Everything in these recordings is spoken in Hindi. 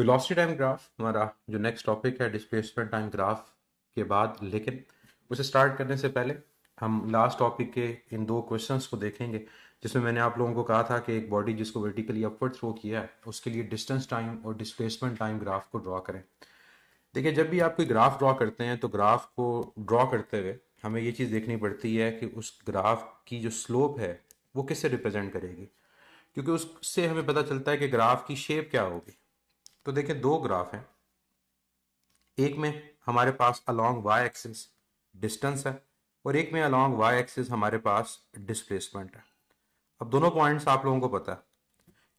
वेलोसिटी टाइम ग्राफ हमारा जो नेक्स्ट टॉपिक है डिस्प्लेसमेंट टाइम ग्राफ के बाद, लेकिन उसे स्टार्ट करने से पहले हम लास्ट टॉपिक के इन दो क्वेश्चंस को देखेंगे, जिसमें मैंने आप लोगों को कहा था कि एक बॉडी जिसको वर्टिकली अपवर्ड थ्रो किया है उसके लिए डिस्टेंस टाइम और डिस्प्लेसमेंट टाइम ग्राफ को ड्रॉ करें। देखिए, जब भी आप कोई ग्राफ ड्रॉ करते हैं तो ग्राफ को ड्रॉ करते हुए हमें ये चीज़ देखनी पड़ती है कि उस ग्राफ की जो स्लोप है वो किससे रिप्रेजेंट करेगी, क्योंकि उससे हमें पता चलता है कि ग्राफ की शेप क्या होगी। तो देखिए, दो ग्राफ हैं। एक में हमारे पास अलोंग वाई एक्सिस डिस्टेंस है और एक में अलोंग वाई एक्सिस हमारे पास डिस्प्लेसमेंट है। अब दोनों पॉइंट्स आप लोगों को पता है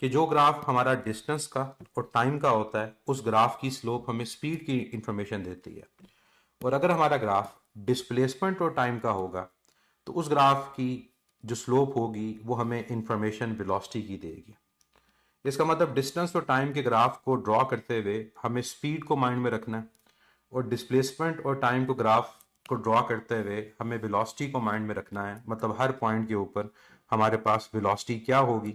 कि जो ग्राफ हमारा डिस्टेंस का और टाइम का होता है उस ग्राफ की स्लोप हमें स्पीड की इंफॉर्मेशन देती है, और अगर हमारा ग्राफ डिस्प्लेसमेंट और टाइम का होगा तो उस ग्राफ की जो स्लोप होगी वो हमें इंफॉर्मेशन वेलोसिटी की देगी। इसका मतलब डिस्टेंस और टाइम के ग्राफ को ड्रॉ करते हुए हमें स्पीड को माइंड में रखना है, और डिस्प्लेसमेंट और टाइम को ग्राफ को ड्रॉ करते हुए हमें वेलोसिटी को माइंड में रखना है। मतलब हर पॉइंट के ऊपर हमारे पास वेलोसिटी क्या होगी,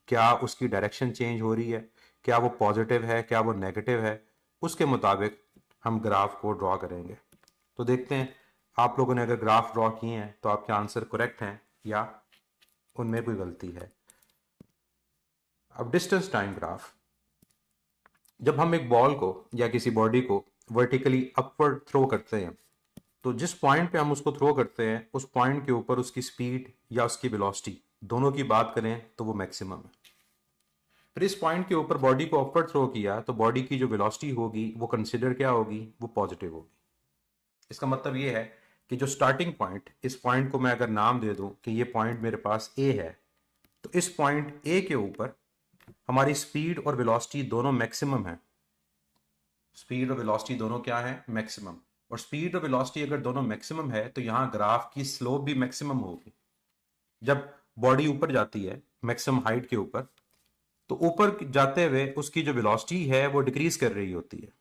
क्या उसकी डायरेक्शन चेंज हो रही है, क्या वो पॉजिटिव है, क्या वो नेगेटिव है, उसके मुताबिक हम ग्राफ को ड्रॉ करेंगे। तो देखते हैं आप लोगों ने अगर ग्राफ ड्रॉ किए हैं तो आपके आंसर करेक्ट हैं या उनमें कोई गलती है। अब डिस्टेंस टाइम ग्राफ, जब हम एक बॉल को या किसी बॉडी को वर्टिकली अपवर्ड थ्रो करते हैं तो जिस पॉइंट पे हम उसको थ्रो करते हैं उस पॉइंट के ऊपर उसकी स्पीड या उसकी वेलोसिटी दोनों की बात करें तो वो मैक्सिमम है। फिर इस पॉइंट के ऊपर बॉडी को अपवर्ड थ्रो किया तो बॉडी की जो वेलोसिटी होगी वो कंसिडर क्या होगी, वो पॉजिटिव होगी। इसका मतलब ये है कि जो स्टार्टिंग पॉइंट, इस पॉइंट को मैं अगर नाम दे दूं कि ये पॉइंट मेरे पास ए है, तो इस पॉइंट ए के ऊपर हमारी स्पीड और वेलोसिटी दोनों मैक्सिमम है। स्पीड और वेलोसिटी दोनों क्या है, मैक्सिमम। और स्पीड और वेलोसिटी अगर दोनों मैक्सिमम है तो यहां ग्राफ की स्लोप भी मैक्सिमम होगी। जब बॉडी ऊपर जाती है मैक्सिमम हाइट के ऊपर तो ऊपर जाते हुए उसकी जो वेलोसिटी है वो डिक्रीज कर रही होती है।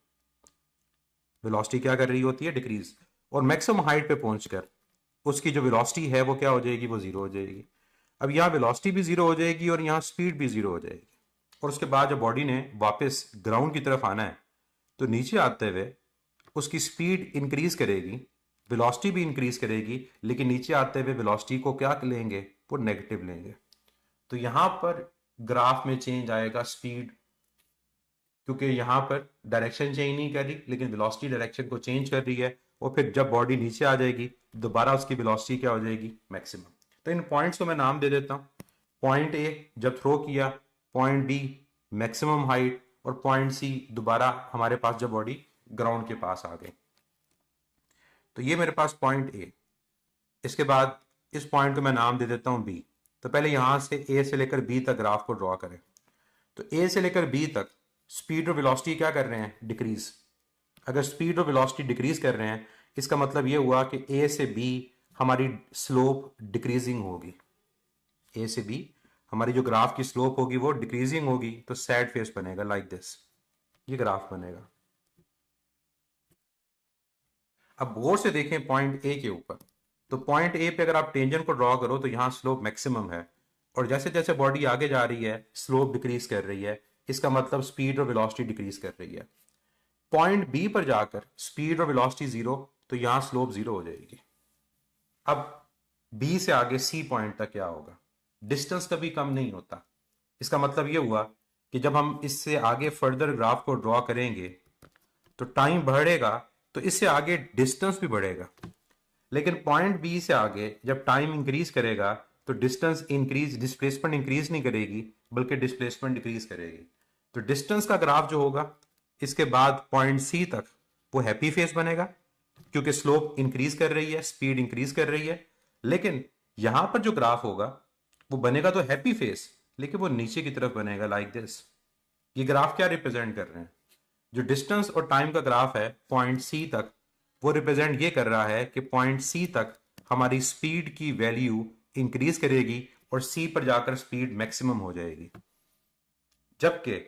वेलोसिटी क्या कर रही होती है, डिक्रीज। और मैक्सिमम हाइट पे पहुंचकर उसकी जो वेलोसिटी है वो क्या हो जाएगी, वो जीरो हो जाएगी। अब यहाँ वेलोसिटी भी जीरो हो जाएगी और यहाँ स्पीड भी जीरो हो जाएगी। और उसके बाद जब बॉडी ने वापस ग्राउंड की तरफ आना है तो नीचे आते हुए उसकी स्पीड इंक्रीज करेगी, वेलोसिटी भी इंक्रीज करेगी, लेकिन नीचे आते हुए वेलोसिटी को क्या लेंगे, वो नेगेटिव लेंगे। तो यहां पर ग्राफ में चेंज आएगा स्पीड, क्योंकि यहां पर डायरेक्शन चेंज नहीं कर रही लेकिन वेलोसिटी डायरेक्शन को चेंज कर रही है। और फिर जब बॉडी नीचे आ जाएगी दोबारा उसकी वेलोसिटी क्या हो जाएगी, मैक्सिमम। तो इन पॉइंट्स को मैं नाम दे देता हूं। पॉइंट ए जब थ्रो किया, पॉइंट बी मैक्सिमम हाइट, और पॉइंट सी दोबारा हमारे पास जब बॉडी ग्राउंड के पास आ गई। तो ये मेरे पास पॉइंट ए। इसके बाद इस पॉइंट को मैं नाम दे देता हूं बी। तो पहले यहां से ए से लेकर बी तक ग्राफ को ड्रॉ करें। तो ए से लेकर बी तक स्पीड और वेलोसिटी क्या कर रहे हैं, डिक्रीज। अगर स्पीड और वेलोसिटी डिक्रीज कर रहे हैं इसका मतलब ये हुआ कि ए से बी हमारी स्लोप डिक्रीजिंग होगी। ए से बी हमारी जो ग्राफ की स्लोप होगी वो डिक्रीजिंग होगी। तो सैड फेस बनेगा लाइक दिस, ये ग्राफ बनेगा। अब गौर से देखें पॉइंट ए के ऊपर। तो पॉइंट ए पे अगर आप टेंजेंट को ड्रॉ करो तो यहां स्लोप मैक्सिमम है, और जैसे जैसे बॉडी आगे जा रही है स्लोप डिक्रीज कर रही है। इसका मतलब स्पीड और वेलोसिटी डिक्रीज कर रही है। पॉइंट बी पर जाकर स्पीड और वेलोसिटी जीरो, तो यहां स्लोप जीरो हो जाएगी। अब बी से आगे सी पॉइंट तक क्या होगा, डिस्टेंस कभी कम नहीं होता। इसका मतलब यह हुआ कि जब हम इससे आगे फर्दर ग्राफ को ड्रॉ करेंगे तो टाइम बढ़ेगा तो इससे आगे डिस्टेंस भी बढ़ेगा। लेकिन पॉइंट बी से आगे जब टाइम इंक्रीज करेगा तो डिस्टेंस इंक्रीज, डिस्प्लेसमेंट इंक्रीज नहीं करेगी बल्कि डिस्प्लेसमेंट डिक्रीज करेगी। तो डिस्टेंस का ग्राफ जो होगा इसके बाद पॉइंट सी तक वो हैप्पी फेस बनेगा, क्योंकि स्लोप इंक्रीज कर रही है, स्पीड इंक्रीज कर रही है। लेकिन यहां पर जो ग्राफ होगा वो बनेगा तो हैप्पी फेस, लेकिन वो नीचे की तरफ बनेगा लाइक दिस। ये ग्राफ क्या रिप्रेजेंट कर रहे हैं, जो डिस्टेंस और टाइम का ग्राफ है पॉइंट सी तक, वो रिप्रेजेंट ये कर रहा है कि पॉइंट सी तक हमारी स्पीड की वैल्यू इंक्रीज करेगी और सी पर जाकर स्पीड मैक्सिमम हो जाएगी। जबकि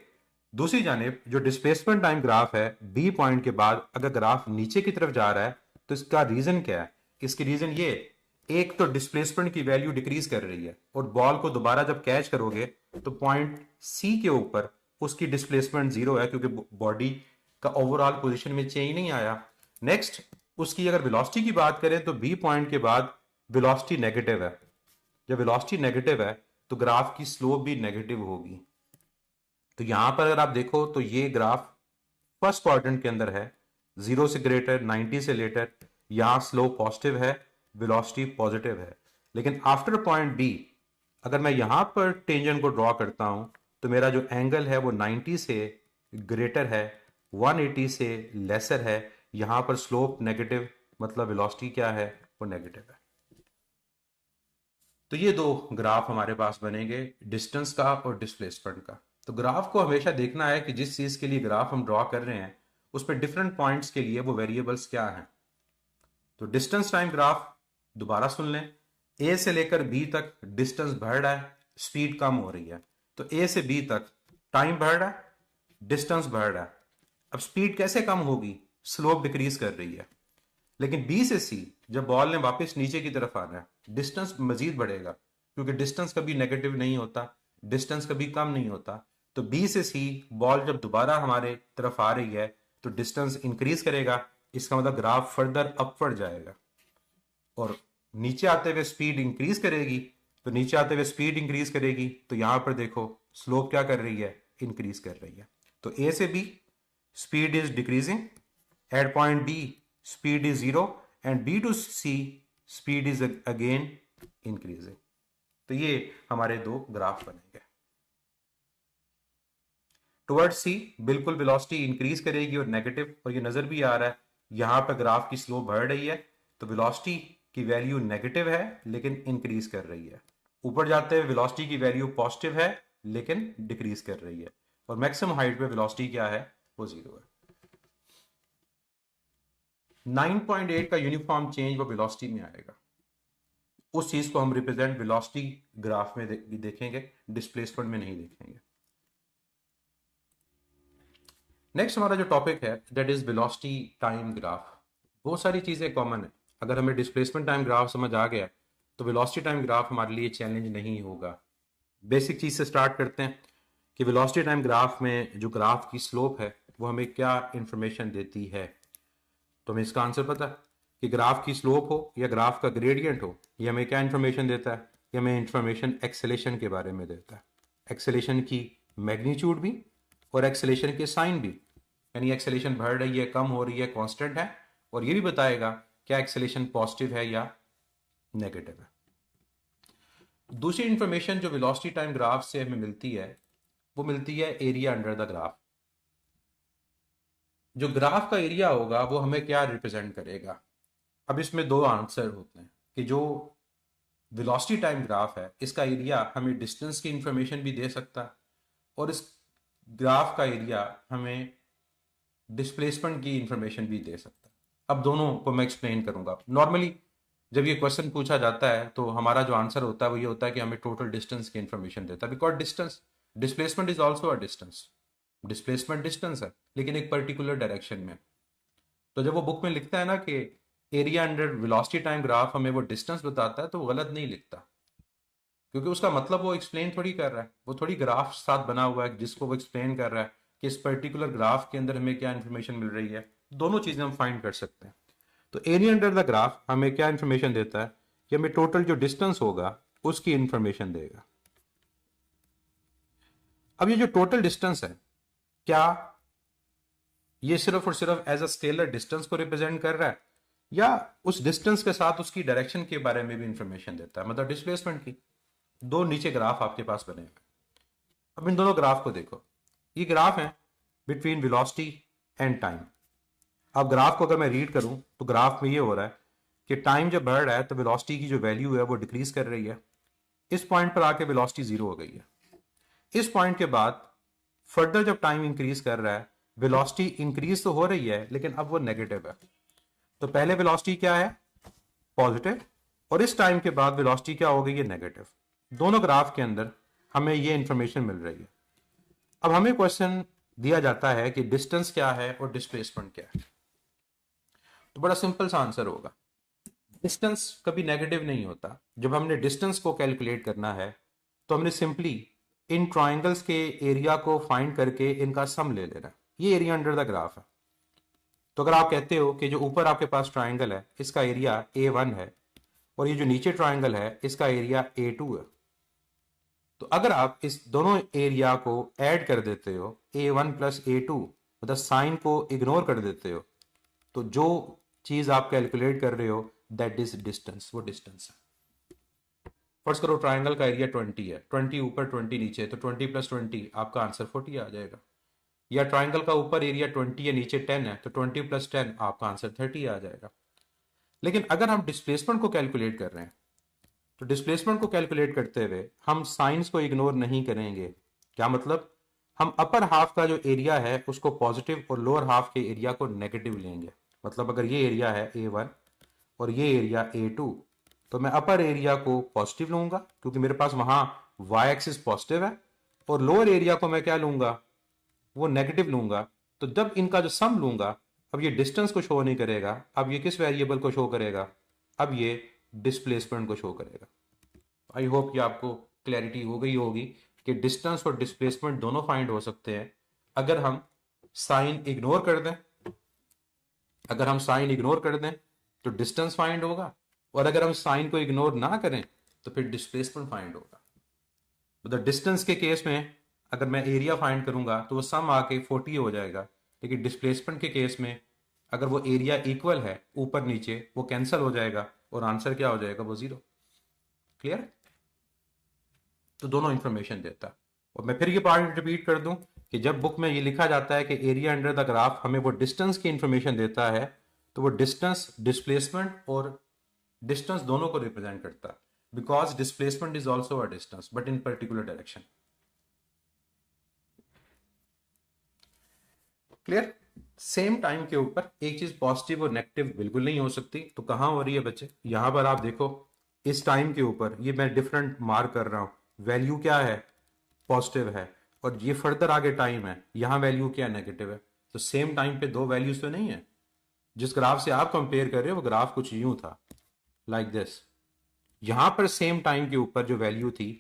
दूसरी जानिब जो डिस्प्लेसमेंट टाइम ग्राफ है बी पॉइंट के बाद अगर ग्राफ नीचे की तरफ जा रहा है तो इसका रीजन क्या है, इसकी रीजन ये, एक तो डिस्प्लेसमेंट की वैल्यू डिक्रीज कर रही है और बॉल को दोबारा जब कैच करोगे तो पॉइंट सी के ऊपर उसकी डिस्प्लेसमेंट जीरो है क्योंकि बॉडी का ओवरऑल पोजीशन में चेंज नहीं आया। नेक्स्ट उसकी अगर वेलोसिटी की बात करें तो बी पॉइंट के बाद वेलोसिटी नेगेटिव है। जब वेलोसिटी नेगेटिव है तो ग्राफ की स्लोप भी नेगेटिव होगी। तो यहां पर अगर आप देखो तो ये ग्राफ फर्स्ट क्वाड्रेंट के अंदर है, 0 से ग्रेटर 90 से लेटर, यहां स्लोप पॉजिटिव है, वेलोसिटी पॉजिटिव है। लेकिन आफ्टर पॉइंट बी अगर मैं यहां पर टेंजेंट को ड्रॉ करता हूं तो मेरा जो एंगल है वो 90 से ग्रेटर है, 180 से लेसर है, यहां पर स्लोप नेगेटिव, मतलब वेलोसिटी क्या है, वो नेगेटिव है। तो ये दो ग्राफ हमारे पास बनेंगे, डिस्टेंस का और डिस्प्लेसमेंट का। तो ग्राफ को हमेशा देखना है कि जिस चीज के लिए ग्राफ हम ड्रॉ कर रहे हैं उस पर डिफरेंट पॉइंट्स के लिए वो वेरिएबल्स क्या हैं। तो डिस्टेंस टाइम ग्राफ दोबारा सुन लें, ए से लेकर बी तक डिस्टेंस बढ़ रहा है, स्पीड कम हो रही है। तो ए से बी तक टाइम बढ़ रहा है, डिस्टेंस बढ़ रहा है। अब स्पीड कैसे कम होगी, स्लोप डिक्रीज कर रही है। लेकिन बी से सी जब बॉल ने वापस नीचे की तरफ आना है, डिस्टेंस मजीद बढ़ेगा क्योंकि डिस्टेंस कभी नेगेटिव नहीं होता, डिस्टेंस कभी कम नहीं होता। तो बी से सी बॉल जब दोबारा हमारे तरफ आ रही है तो डिस्टेंस इंक्रीज करेगा, इसका मतलब ग्राफ फर्दर अपवर्ड जाएगा। और नीचे आते हुए स्पीड इंक्रीज करेगी, तो नीचे आते हुए स्पीड इंक्रीज करेगी तो यहां पर देखो स्लोप क्या कर रही है, इंक्रीज कर रही है। तो ए से B speed is decreasing, at point B speed is zero, and B to C speed is again increasing. तो ये हमारे दो ग्राफ बनेंगे। टुवर्ड्स सी बिल्कुल वेलोसिटी इंक्रीज करेगी और नेगेटिव, और ये नजर भी आ रहा है यहां पर ग्राफ की स्लोप बढ़ रही है तो वेलोसिटी की वैल्यू नेगेटिव है लेकिन इंक्रीज कर रही है। ऊपर जाते हुए वेलोसिटी की वैल्यू पॉजिटिव है लेकिन डिक्रीज कर रही है, और मैक्सिमम हाइट पे वेलोसिटी क्या है, वो जीरो है। 9.8 का यूनिफॉर्म चेंज वो वेलोसिटी में आएगा, उस चीज को हम रिप्रेजेंट वेलोसिटी ग्राफ में देखेंगे, डिस्प्लेसमेंट में नहीं देखेंगे। नेक्स्ट हमारा जो टॉपिक है that is velocity time graph. बहुत सारी चीजें कॉमन है, अगर हमें डिस्प्लेसमेंट टाइम ग्राफ समझ आ गया तो वेलोसिटी टाइम ग्राफ हमारे लिए चैलेंज नहीं होगा। बेसिक चीज से स्टार्ट करते हैं कि वेलोसिटी टाइम ग्राफ में जो ग्राफ की स्लोप है वो हमें क्या इंफॉर्मेशन देती है। तो हमें इसका आंसर पता है कि ग्राफ की स्लोप हो या ग्राफ का ग्रेडियंट हो, ये हमें क्या इन्फॉर्मेशन देता है, ये हमें इन्फॉर्मेशन एक्सेलेरेशन के बारे में देता है। एक्सेलेरेशन की मैग्नीट्यूड भी और एक्सेलेरेशन के साइन भी, यानी एक्सेलेरेशन बढ़ रही है, कम हो रही है, कांस्टेंट है, और ये भी बताएगा क्या एक्सेलेरेशन पॉजिटिव है या नेगेटिव है। दूसरी इंफॉर्मेशन जो वेलोसिटी टाइम ग्राफ से हमें मिलती है वो मिलती है एरिया अंडर द ग्राफ। जो ग्राफ का एरिया होगा वो हमें क्या रिप्रेजेंट करेगा। अब इसमें दो आंसर होते हैं कि जो वेलोसिटी टाइम ग्राफ है इसका एरिया हमें डिस्टेंस की इंफॉर्मेशन भी दे सकता है, और इस ग्राफ का एरिया हमें डिस्प्लेसमेंट की इंफॉर्मेशन भी दे सकता है। अब दोनों को मैं एक्सप्लेन करूंगा। नॉर्मली जब ये क्वेश्चन पूछा जाता है तो हमारा जो आंसर होता है वो ये होता है कि हमें टोटल डिस्टेंस की इंफॉर्मेशन देता है, because distance, displacement is also a distance. Displacement distance है लेकिन एक पर्टिकुलर डायरेक्शन में। तो जब वो बुक में लिखता है ना कि area under velocity time graph हमें वो डिस्टेंस बताता है, तो वो गलत नहीं लिखता, क्योंकि उसका मतलब वो एक्सप्लेन थोड़ी कर रहा है, वो थोड़ी ग्राफ साथ बना हुआ है जिसको वो एक्सप्लेन कर रहा है कि इस पर्टिकुलर ग्राफ के अंदर हमें क्या इन्फॉर्मेशन मिल रही है। दोनों चीजें हम फाइंड कर सकते हैं। तो एरिया अंडर द ग्राफ हमें क्या इन्फॉर्मेशन देता है कि हमें टोटल जो डिस्टेंस होगा उसकी इंफॉर्मेशन देगा। अब ये जो टोटल डिस्टेंस है, क्या ये सिर्फ और सिर्फ एज अ स्केलर डिस्टेंस को रिप्रेजेंट कर रहा है, या उस डिस्टेंस के साथ उसकी डायरेक्शन के बारे में भी इंफॉर्मेशन देता है, मतलब डिस्प्लेसमेंट की। दो नीचे ग्राफ आपके पास बने हुए। अब इन दोनों ग्राफ को देखो, ये ग्राफ है बिटवीन वेलोसिटी एंड टाइम। अब ग्राफ को अगर मैं रीड करूं तो ग्राफ में ये हो रहा है कि टाइम जब बढ़ रहा है तो वेलोसिटी की जो वैल्यू है वो डिक्रीज कर रही है। इस पॉइंट पर आके वेलोसिटी जीरो हो गई है। इस पॉइंट के बाद फर्दर जब टाइम इंक्रीज कर रहा है, वेलोसिटी इंक्रीज तो हो रही है लेकिन अब वो नेगेटिव है। तो पहले वेलोसिटी क्या है, पॉजिटिव, और इस टाइम के बाद वेलोसिटी क्या हो गई है, नेगेटिव। दोनों ग्राफ के अंदर हमें ये इंफॉर्मेशन मिल रही है। अब हमें क्वेश्चन दिया जाता है कि डिस्टेंस क्या है और डिस्प्लेसमेंट क्या है। तो बड़ा सिंपल सा आंसर होगा, डिस्टेंस कभी नेगेटिव नहीं होता। जब हमने डिस्टेंस को कैलकुलेट करना है तो हमने सिंपली इन ट्राइंगल्स के एरिया को फाइंड करके इनका सम ले लेना। ये एरिया अंडर द ग्राफ है। तो अगर आप कहते हो कि जो ऊपर आपके पास ट्राइंगल है इसका एरिया A1 है और ये जो नीचे ट्राइंगल है इसका एरिया A2 है, तो अगर आप इस दोनों एरिया को ऐड कर देते हो A1 प्लस A2, मतलब साइन को इग्नोर कर देते हो, तो जो चीज आप कैलकुलेट कर रहे हो दैट इज डिस्टेंस, वो डिस्टेंस है। फर्स्ट करो ट्राइंगल का एरिया 20 है, 20 ऊपर 20 नीचे, तो 20 प्लस 20 आपका आंसर 40 आ जाएगा। या ट्राइंगल का ऊपर एरिया 20 है नीचे 10 है, तो 20 प्लस 10 आपका आंसर 30 आ जाएगा। लेकिन अगर हम डिस्प्लेसमेंट को कैलकुलेट कर रहे हैं तो डिस्प्लेसमेंट को कैलकुलेट करते हुए हम साइंस को इग्नोर नहीं करेंगे। क्या मतलब, हम अपर हाफ का जो एरिया है उसको पॉजिटिव और लोअर हाफ के एरिया को नेगेटिव लेंगे। मतलब अगर ये एरिया है A1 और ये एरिया A2, तो मैं अपर एरिया को पॉजिटिव लूंगा क्योंकि मेरे पास वहां y एक्सिस पॉजिटिव है, और लोअर एरिया को मैं क्या लूंगा, वो नेगेटिव लूंगा। तो जब इनका जो सम लूंगा, अब ये डिस्टेंस को शो नहीं करेगा, अब ये किस वेरिएबल को शो करेगा, अब ये डिस्प्लेसमेंट को शो करेगा। आई होप कि आपको क्लैरिटी हो गई होगी कि डिस्टेंस और डिस्प्लेसमेंट दोनों फाइंड हो सकते हैं अगर हम साइन इग्नोर कर दें। अगर हम साइन इग्नोर कर दें तो डिस्टेंस फाइंड होगा, और अगर हम साइन को इग्नोर ना करें तो फिर डिस्प्लेसमेंट फाइंड होगा। मतलब डिस्टेंस के केस में अगर मैं एरिया फाइंड करूंगा तो वो सम आके 40 हो जाएगा, लेकिन डिस्प्लेसमेंट के केस में अगर वो एरिया इक्वल है ऊपर नीचे, वो कैंसिल हो जाएगा और आंसर क्या हो जाएगा, वो 0। क्लियर? तो दोनों इंफॉर्मेशन देता है। और मैं फिर ये पार्ट रिपीट कर दूं कि जब बुक में ये लिखा जाता है कि एरिया अंडर द ग्राफ हमें वो डिस्टेंस की इंफॉर्मेशन देता है, तो वो डिस्टेंस डिस्प्लेसमेंट और डिस्टेंस दोनों को रिप्रेजेंट करता है, because displacement is also a distance but in particular direction. Clear? Same time के ऊपर एक चीज पॉजिटिव और नेगेटिव बिल्कुल नहीं हो सकती, तो कहां हो रही है बच्चे, यहां पर आप देखो इस टाइम के ऊपर ये मैं डिफरेंट मार्क कर रहा हूं, वैल्यू क्या है, पॉजिटिव है, और ये फर्दर आगे टाइम है, यहां वैल्यू क्या नेगेटिव है। तो सेम टाइम पे दो वैल्यूज तो नहीं है। जिस ग्राफ से आप कंपेयर कर रहे हो वो ग्राफ कुछ यूं था, लाइक दिस। यहां पर सेम टाइम के ऊपर जो वैल्यू थी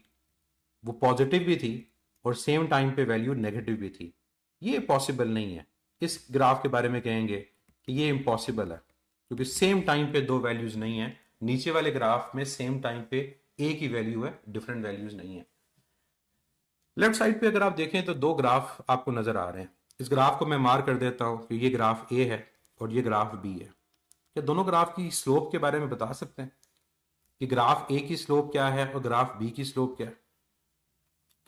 वो पॉजिटिव भी थी और सेम टाइम पे वैल्यू नेगेटिव भी थी। ये पॉसिबल नहीं है। इस ग्राफ के बारे में कहेंगे कि ये इम्पॉसिबल है, क्योंकि सेम टाइम पे दो वैल्यूज नहीं है। नीचे वाले ग्राफ में सेम टाइम पे एक ही वैल्यू है, डिफरेंट वैल्यूज नहीं है। लेफ्ट साइड पे अगर आप देखें तो दो ग्राफ आपको नजर आ रहे हैं। इस ग्राफ को मैं मार्क कर देता हूं कि ये ग्राफ ए है और ये ग्राफ बी है। क्या दोनों ग्राफ की स्लोप के बारे में बता सकते हैं कि ग्राफ ए की स्लोप क्या है और ग्राफ बी की स्लोप क्या है?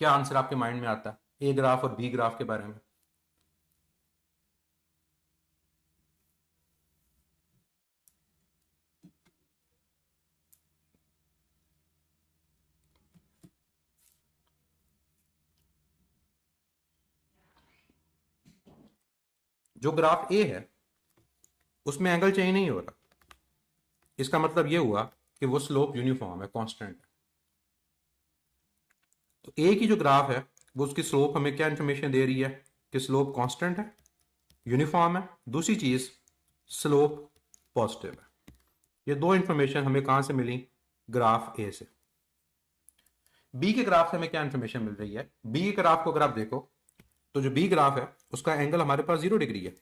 क्या आंसर आपके माइंड में आता है ए ग्राफ और बी ग्राफ के बारे में? जो ग्राफ ए है उसमें एंगल चेंज नहीं हो रहा, इसका मतलब ये हुआ कि वो स्लोप यूनिफॉर्म है, कांस्टेंट है। तो ए की जो ग्राफ है वो उसकी स्लोप हमें क्या इंफॉर्मेशन दे रही है कि स्लोप कांस्टेंट है, यूनिफॉर्म है। दूसरी चीज स्लोप पॉजिटिव है। ये दो इंफॉर्मेशन हमें कहां से मिली, ग्राफ ए से। बी के ग्राफ से हमें क्या इंफॉर्मेशन मिल रही है, बी के ग्राफ को अगर आप देखो तो जो बी ग्राफ है उसका एंगल हमारे पास 0 डिग्री है,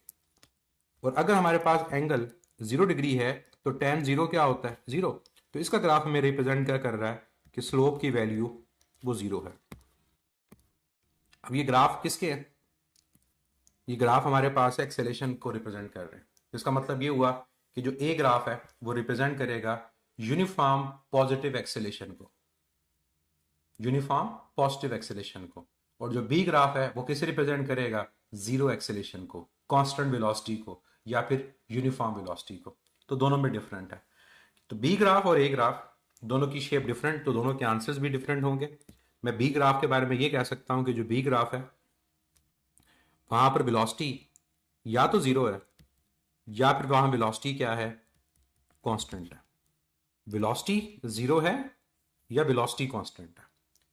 और अगर हमारे पास एंगल 0 डिग्री है तो tan 0 क्या होता है, 0। तो इसका ग्राफ हमें रिप्रेजेंट क्या कर रहा है कि स्लोप की वैल्यू वो 0 है। अब ये ग्राफ किसके है, ये ग्राफ हमारे पास एक्सेलेरेशन को रिप्रेजेंट कर रहे हैं। इसका मतलब ये हुआ कि जो ए ग्राफ है वो रिप्रेजेंट करेगा यूनिफॉर्म पॉजिटिव एक्सेलेरेशन को, यूनिफॉर्म पॉजिटिव एक्सेलेरेशन को, और जो बी ग्राफ है वो किसे रिप्रेजेंट करेगा, जीरो एक्सेलेरेशन को, कांस्टेंट वेलोसिटी को, या फिर यूनिफॉर्म वेलोसिटी को। तो दोनों में डिफरेंट है। तो बी ग्राफ और ए ग्राफ दोनों की शेप डिफरेंट, तो दोनों के आंसर्स भी डिफरेंट होंगे। मैं बी ग्राफ के बारे में ये कह सकता हूं कि जो बी ग्राफ है वहां पर वेलोसिटी या तो 0 है या फिर वहां वेलोसिटी क्या है, कांस्टेंट है। वेलोसिटी 0 है या वेलोसिटी कांस्टेंट है,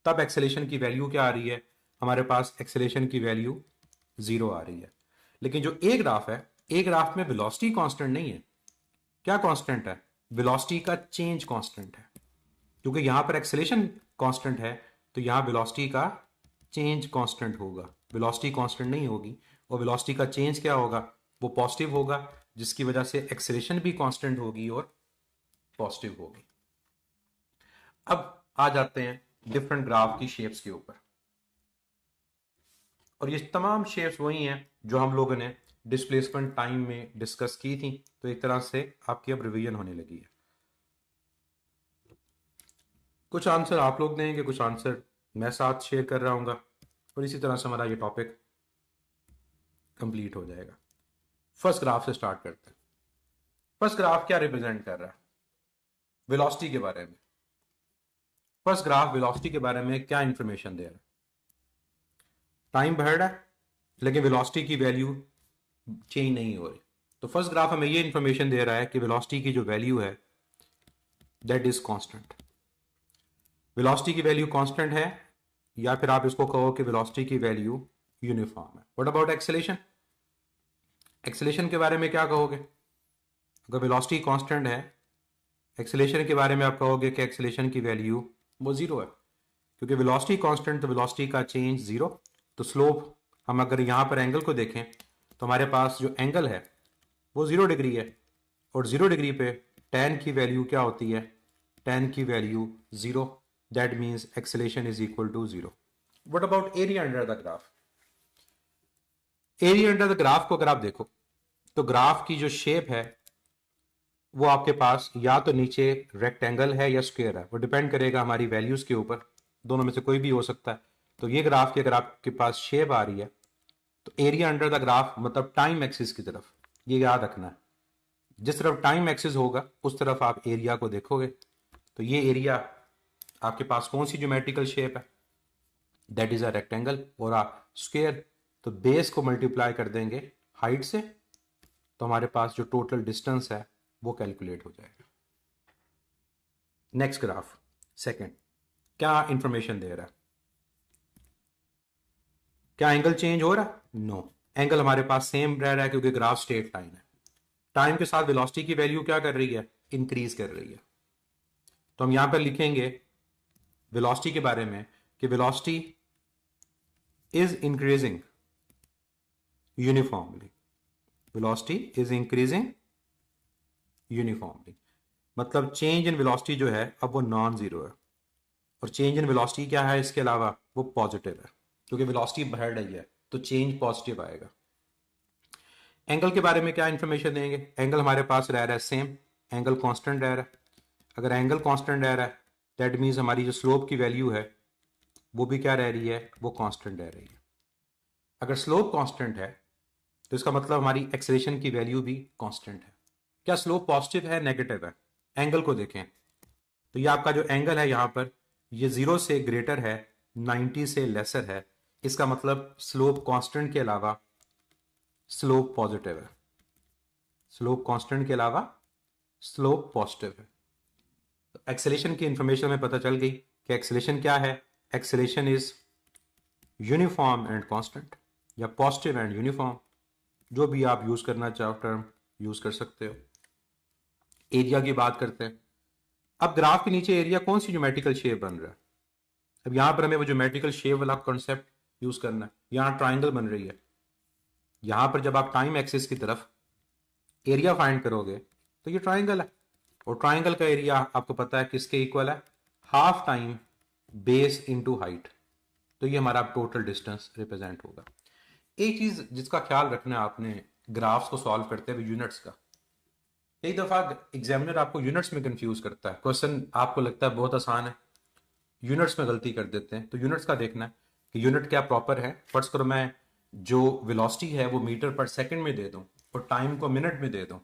तब एक्सेलेरेशन की वैल्यू क्या आ रही है, हमारे पास एक्सेलेरेशन की वैल्यू 0 आ रही है। लेकिन जो ए ग्राफ है, ए ग्राफ में वेलोसिटी कांस्टेंट नहीं है। क्या कांस्टेंट है, वेलोसिटी का चेंज कांस्टेंट है, क्योंकि यहां पर एक्सेलेरेशन कांस्टेंट है तो यहां वेलोसिटी का चेंज कांस्टेंट होगा, वेलोसिटी कांस्टेंट नहीं होगी। और वेलोसिटी का चेंज क्या होगा, वो पॉजिटिव होगा, जिसकी वजह से एक्सेलरेशन भी कांस्टेंट होगी और पॉजिटिव होगी। अब आ जाते हैं डिफरेंट ग्राफ की शेप्स के ऊपर, और ये तमाम शेप्स वही हैं जो हम लोगों ने डिस्प्लेसमेंट टाइम में डिस्कस की थी। तो एक तरह से आपकी अब रिवीजन होने लगी है। कुछ आंसर आप लोग देंगे, कुछ आंसर मैं साथ शेयर कर रहा हूँ, और इसी तरह से हमारा ये टॉपिक कंप्लीट हो जाएगा। फर्स्ट ग्राफ से स्टार्ट करते हैं। फर्स्ट ग्राफ क्या रिप्रेजेंट कर रहा है, वेलोसिटी के बारे में। फर्स्ट ग्राफ वेलोसिटी के बारे में क्या इंफॉर्मेशन दे रहा है, टाइम बढ़ रहा है लेकिन वेलोसिटी की वैल्यू चेंज नहीं हो रही। तो फर्स्ट ग्राफ हमें ये इंफॉर्मेशन दे रहा है कि वेलोसिटी की जो वैल्यू है दैट इज कांस्टेंट। वेलोसिटी की वैल्यू कांस्टेंट है, या फिर आप इसको कहो कि वेलोसिटी की वैल्यू यूनिफॉर्म है। व्हाट अबाउट एक्सेलेरेशन, एक्सेलेरेशन के बारे में क्या कहोगे। अगर वेलोसिटी कांस्टेंट है, एक्सेलेरेशन के बारे में आप कहोगे कि एक्सेलेरेशन की वैल्यू वो जीरो है, क्योंकि वेलोसिटी कांस्टेंट तो वेलोसिटी का चेंज जीरो। तो स्लोप, हम अगर यहाँ पर एंगल को देखें तो हमारे पास जो एंगल है वो 0 डिग्री है, और 0 डिग्री पे tan की वैल्यू क्या होती है, tan की value 0। That means acceleration is equal to 0। What about area under the graph, area under the graph को अगर आप देखो तो ग्राफ की जो शेप है वो आपके पास या तो नीचे रेक्टेंगल है या स्क्वायर है, वो डिपेंड करेगा हमारी वैल्यूज के ऊपर, दोनों में से कोई भी हो सकता है। तो ये ग्राफ की अगर आपके पास शेप आ रही है तो एरिया अंडर द ग्राफ मतलब टाइम एक्सिस की तरफ, ये याद रखना है। जिस तरफ टाइम एक्सिस होगा उस तरफ आप एरिया को देखोगे। तो ये एरिया आपके पास कौन सी ज्योमेट्रिकल शेप है, दैट इज अ रेक्टेंगल, और आप स्क्वायर तो बेस को मल्टीप्लाई कर देंगे हाइट से, तो हमारे पास जो टोटल डिस्टेंस है वो कैलकुलेट हो जाएगा। नेक्स्ट ग्राफ सेकंड, क्या इंफॉर्मेशन दे रहा है, क्या एंगल चेंज हो रहा है, नो, एंगल हमारे पास सेम रह रहा है क्योंकि ग्राफ स्ट्रेट लाइन है। टाइम के साथ वेलोसिटी की वैल्यू क्या कर रही है, इंक्रीज कर रही है। तो हम यहां पर लिखेंगे वेलोसिटी के बारे में कि velocity is increasing uniformly, velocity is increasing uniformly, मतलब चेंज इन वेलोसिटी जो है अब वो नॉन जीरो है, और चेंज इन वेलोसिटी क्या है इसके अलावा, वो पॉजिटिव है, क्योंकि वेलोसिटी बढ़ रही है तो चेंज पॉजिटिव आएगा। एंगल के बारे में क्या इंफॉर्मेशन देंगे, एंगल हमारे पास रह रहा है सेम, एंगल कांस्टेंट रह रहा है। अगर एंगल कांस्टेंट रह रहा है दैट मीन्स हमारी जो स्लोप की वैल्यू है वो भी क्या रह रही है, वो कांस्टेंट रह रही है। अगर स्लोप कांस्टेंट है तो इसका मतलब हमारी एक्सेलरेशन की वैल्यू भी कांस्टेंट है। क्या स्लोप पॉजिटिव है नेगेटिव है, एंगल को देखें तो ये आपका जो एंगल है यहाँ पर ये 0 से ग्रेटर है, 90 से लेसर है, इसका मतलब स्लोप कांस्टेंट के अलावा स्लोप पॉजिटिव है, स्लोप कांस्टेंट के अलावा स्लोप पॉजिटिव है। तो एक्सेलेरेशन की इंफॉर्मेशन में पता चल गई कि एक्सेलेरेशन क्या है, acceleration is uniform and constant, या पॉजिटिव एंड यूनिफॉर्म, जो भी आप यूज करना चाहो टर्म यूज कर सकते हो। एरिया की बात करते हैं। अब ग्राफ के नीचे एरिया कौन सी ज्योमेट्रिकल शेप बन रहा है, अब यहां पर हमें वो ज्योमेट्रिकल शेप वाला कॉन्सेप्ट यूज करना है। यहां ट्राइंगल बन रही है, यहां पर जब आप टाइम एक्सिस की तरफ एरिया फाइंड करोगे तो ये ट्राइंगल है, और ट्राइंगल का एरिया आपको पता है किसके इक्वल है, half time base into height. तो ये हमारा टोटल डिस्टेंस रिप्रेजेंट होगा। एक चीज जिसका ख्याल रखना है आपने ग्राफ्स को सॉल्व करते हुए, यूनिट्स का। कई दफा एग्जामिनर आपको यूनिट्स में कंफ्यूज करता है, क्वेश्चन आपको लगता है बहुत आसान है, यूनिट्स में गलती कर देते हैं। तो यूनिट्स का देखना है कि यूनिट क्या प्रॉपर है। फर्स्ट करो मैं जो वेलोसिटी है वो मीटर पर सेकंड में दे दूं और टाइम को मिनट में दे दूं,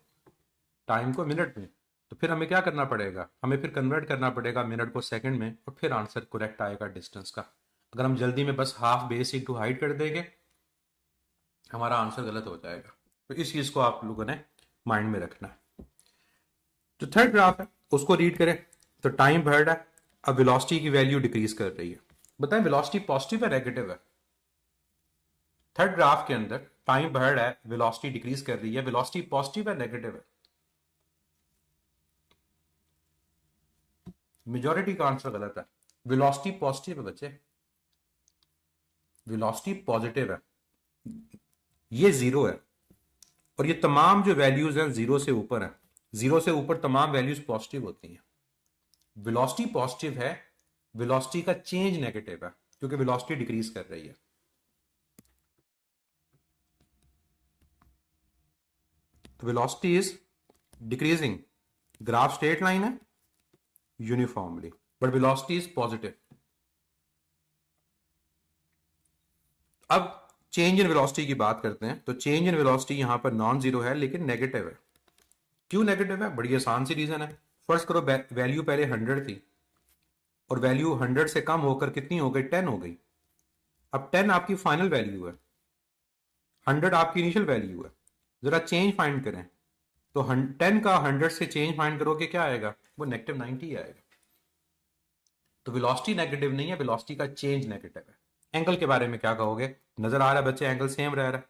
टाइम को मिनट में, तो फिर हमें क्या करना पड़ेगा, हमें फिर कन्वर्ट करना पड़ेगा मिनट को सेकंड में, और फिर आंसर करेक्ट आएगा डिस्टेंस का। अगर हम जल्दी में बस हाफ बेस इनटू हाइट कर देंगे हमारा आंसर गलत हो जाएगा। तो इस चीज को आप लोगों ने माइंड में रखना है। जो थर्ड ग्राफ है उसको रीड करें तो टाइम बढ़ रहा है, अब वेलोसिटी की वैल्यू डिक्रीज कर रही है। बताएं वेलोसिटी पॉजिटिव है नेगेटिव है, थर्ड ग्राफ के अंदर टाइम बढ़ रहा है, वेलोसिटी डिक्रीज कर रही है, वेलोसिटी पॉजिटिव है नेगेटिव है, मेजॉरिटी का आंसर गलत है, वेलोसिटी पॉजिटिव है बच्चे। वेलोसिटी पॉजिटिव है, ये जीरो है, और ये तमाम जो वैल्यूज हैं जीरो से ऊपर है, जीरो से ऊपर तमाम वैल्यूज पॉजिटिव होती हैं। वेलोसिटी पॉजिटिव है, वेलोसिटी का चेंज नेगेटिव है क्योंकि वेलोसिटी डिक्रीज कर रही है। तो velocity is decreasing, graph straight line है uniformly, but velocity is positive. अब चेंज इन वेलोसिटी की बात करते हैं, तो चेंज इन वेलोसिटी यहां पर नॉन जीरो है लेकिन नेगेटिव है। क्यों नेगेटिव है? बड़ी आसान सी रीजन है। फर्स्ट करो, वैल्यू पहले 100 थी और वैल्यू 100 से कम होकर कितनी हो गई? 10 हो गई। अब 10 आपकी फाइनल वैल्यू है, 100 आपकी इनिशियल वैल्यू है। जरा चेंज फाइंड करें तो 10 का 100 से चेंज फाइंड करोगे, क्या आएगा? वो -90 आएगा। तो वेलोसिटी नेगेटिव नहीं है, वेलोसिटी का चेंज नेगेटिव है। एंगल के बारे में क्या कहोगे? नजर आ रहा है बच्चे, एंगल सेम रह रहा है,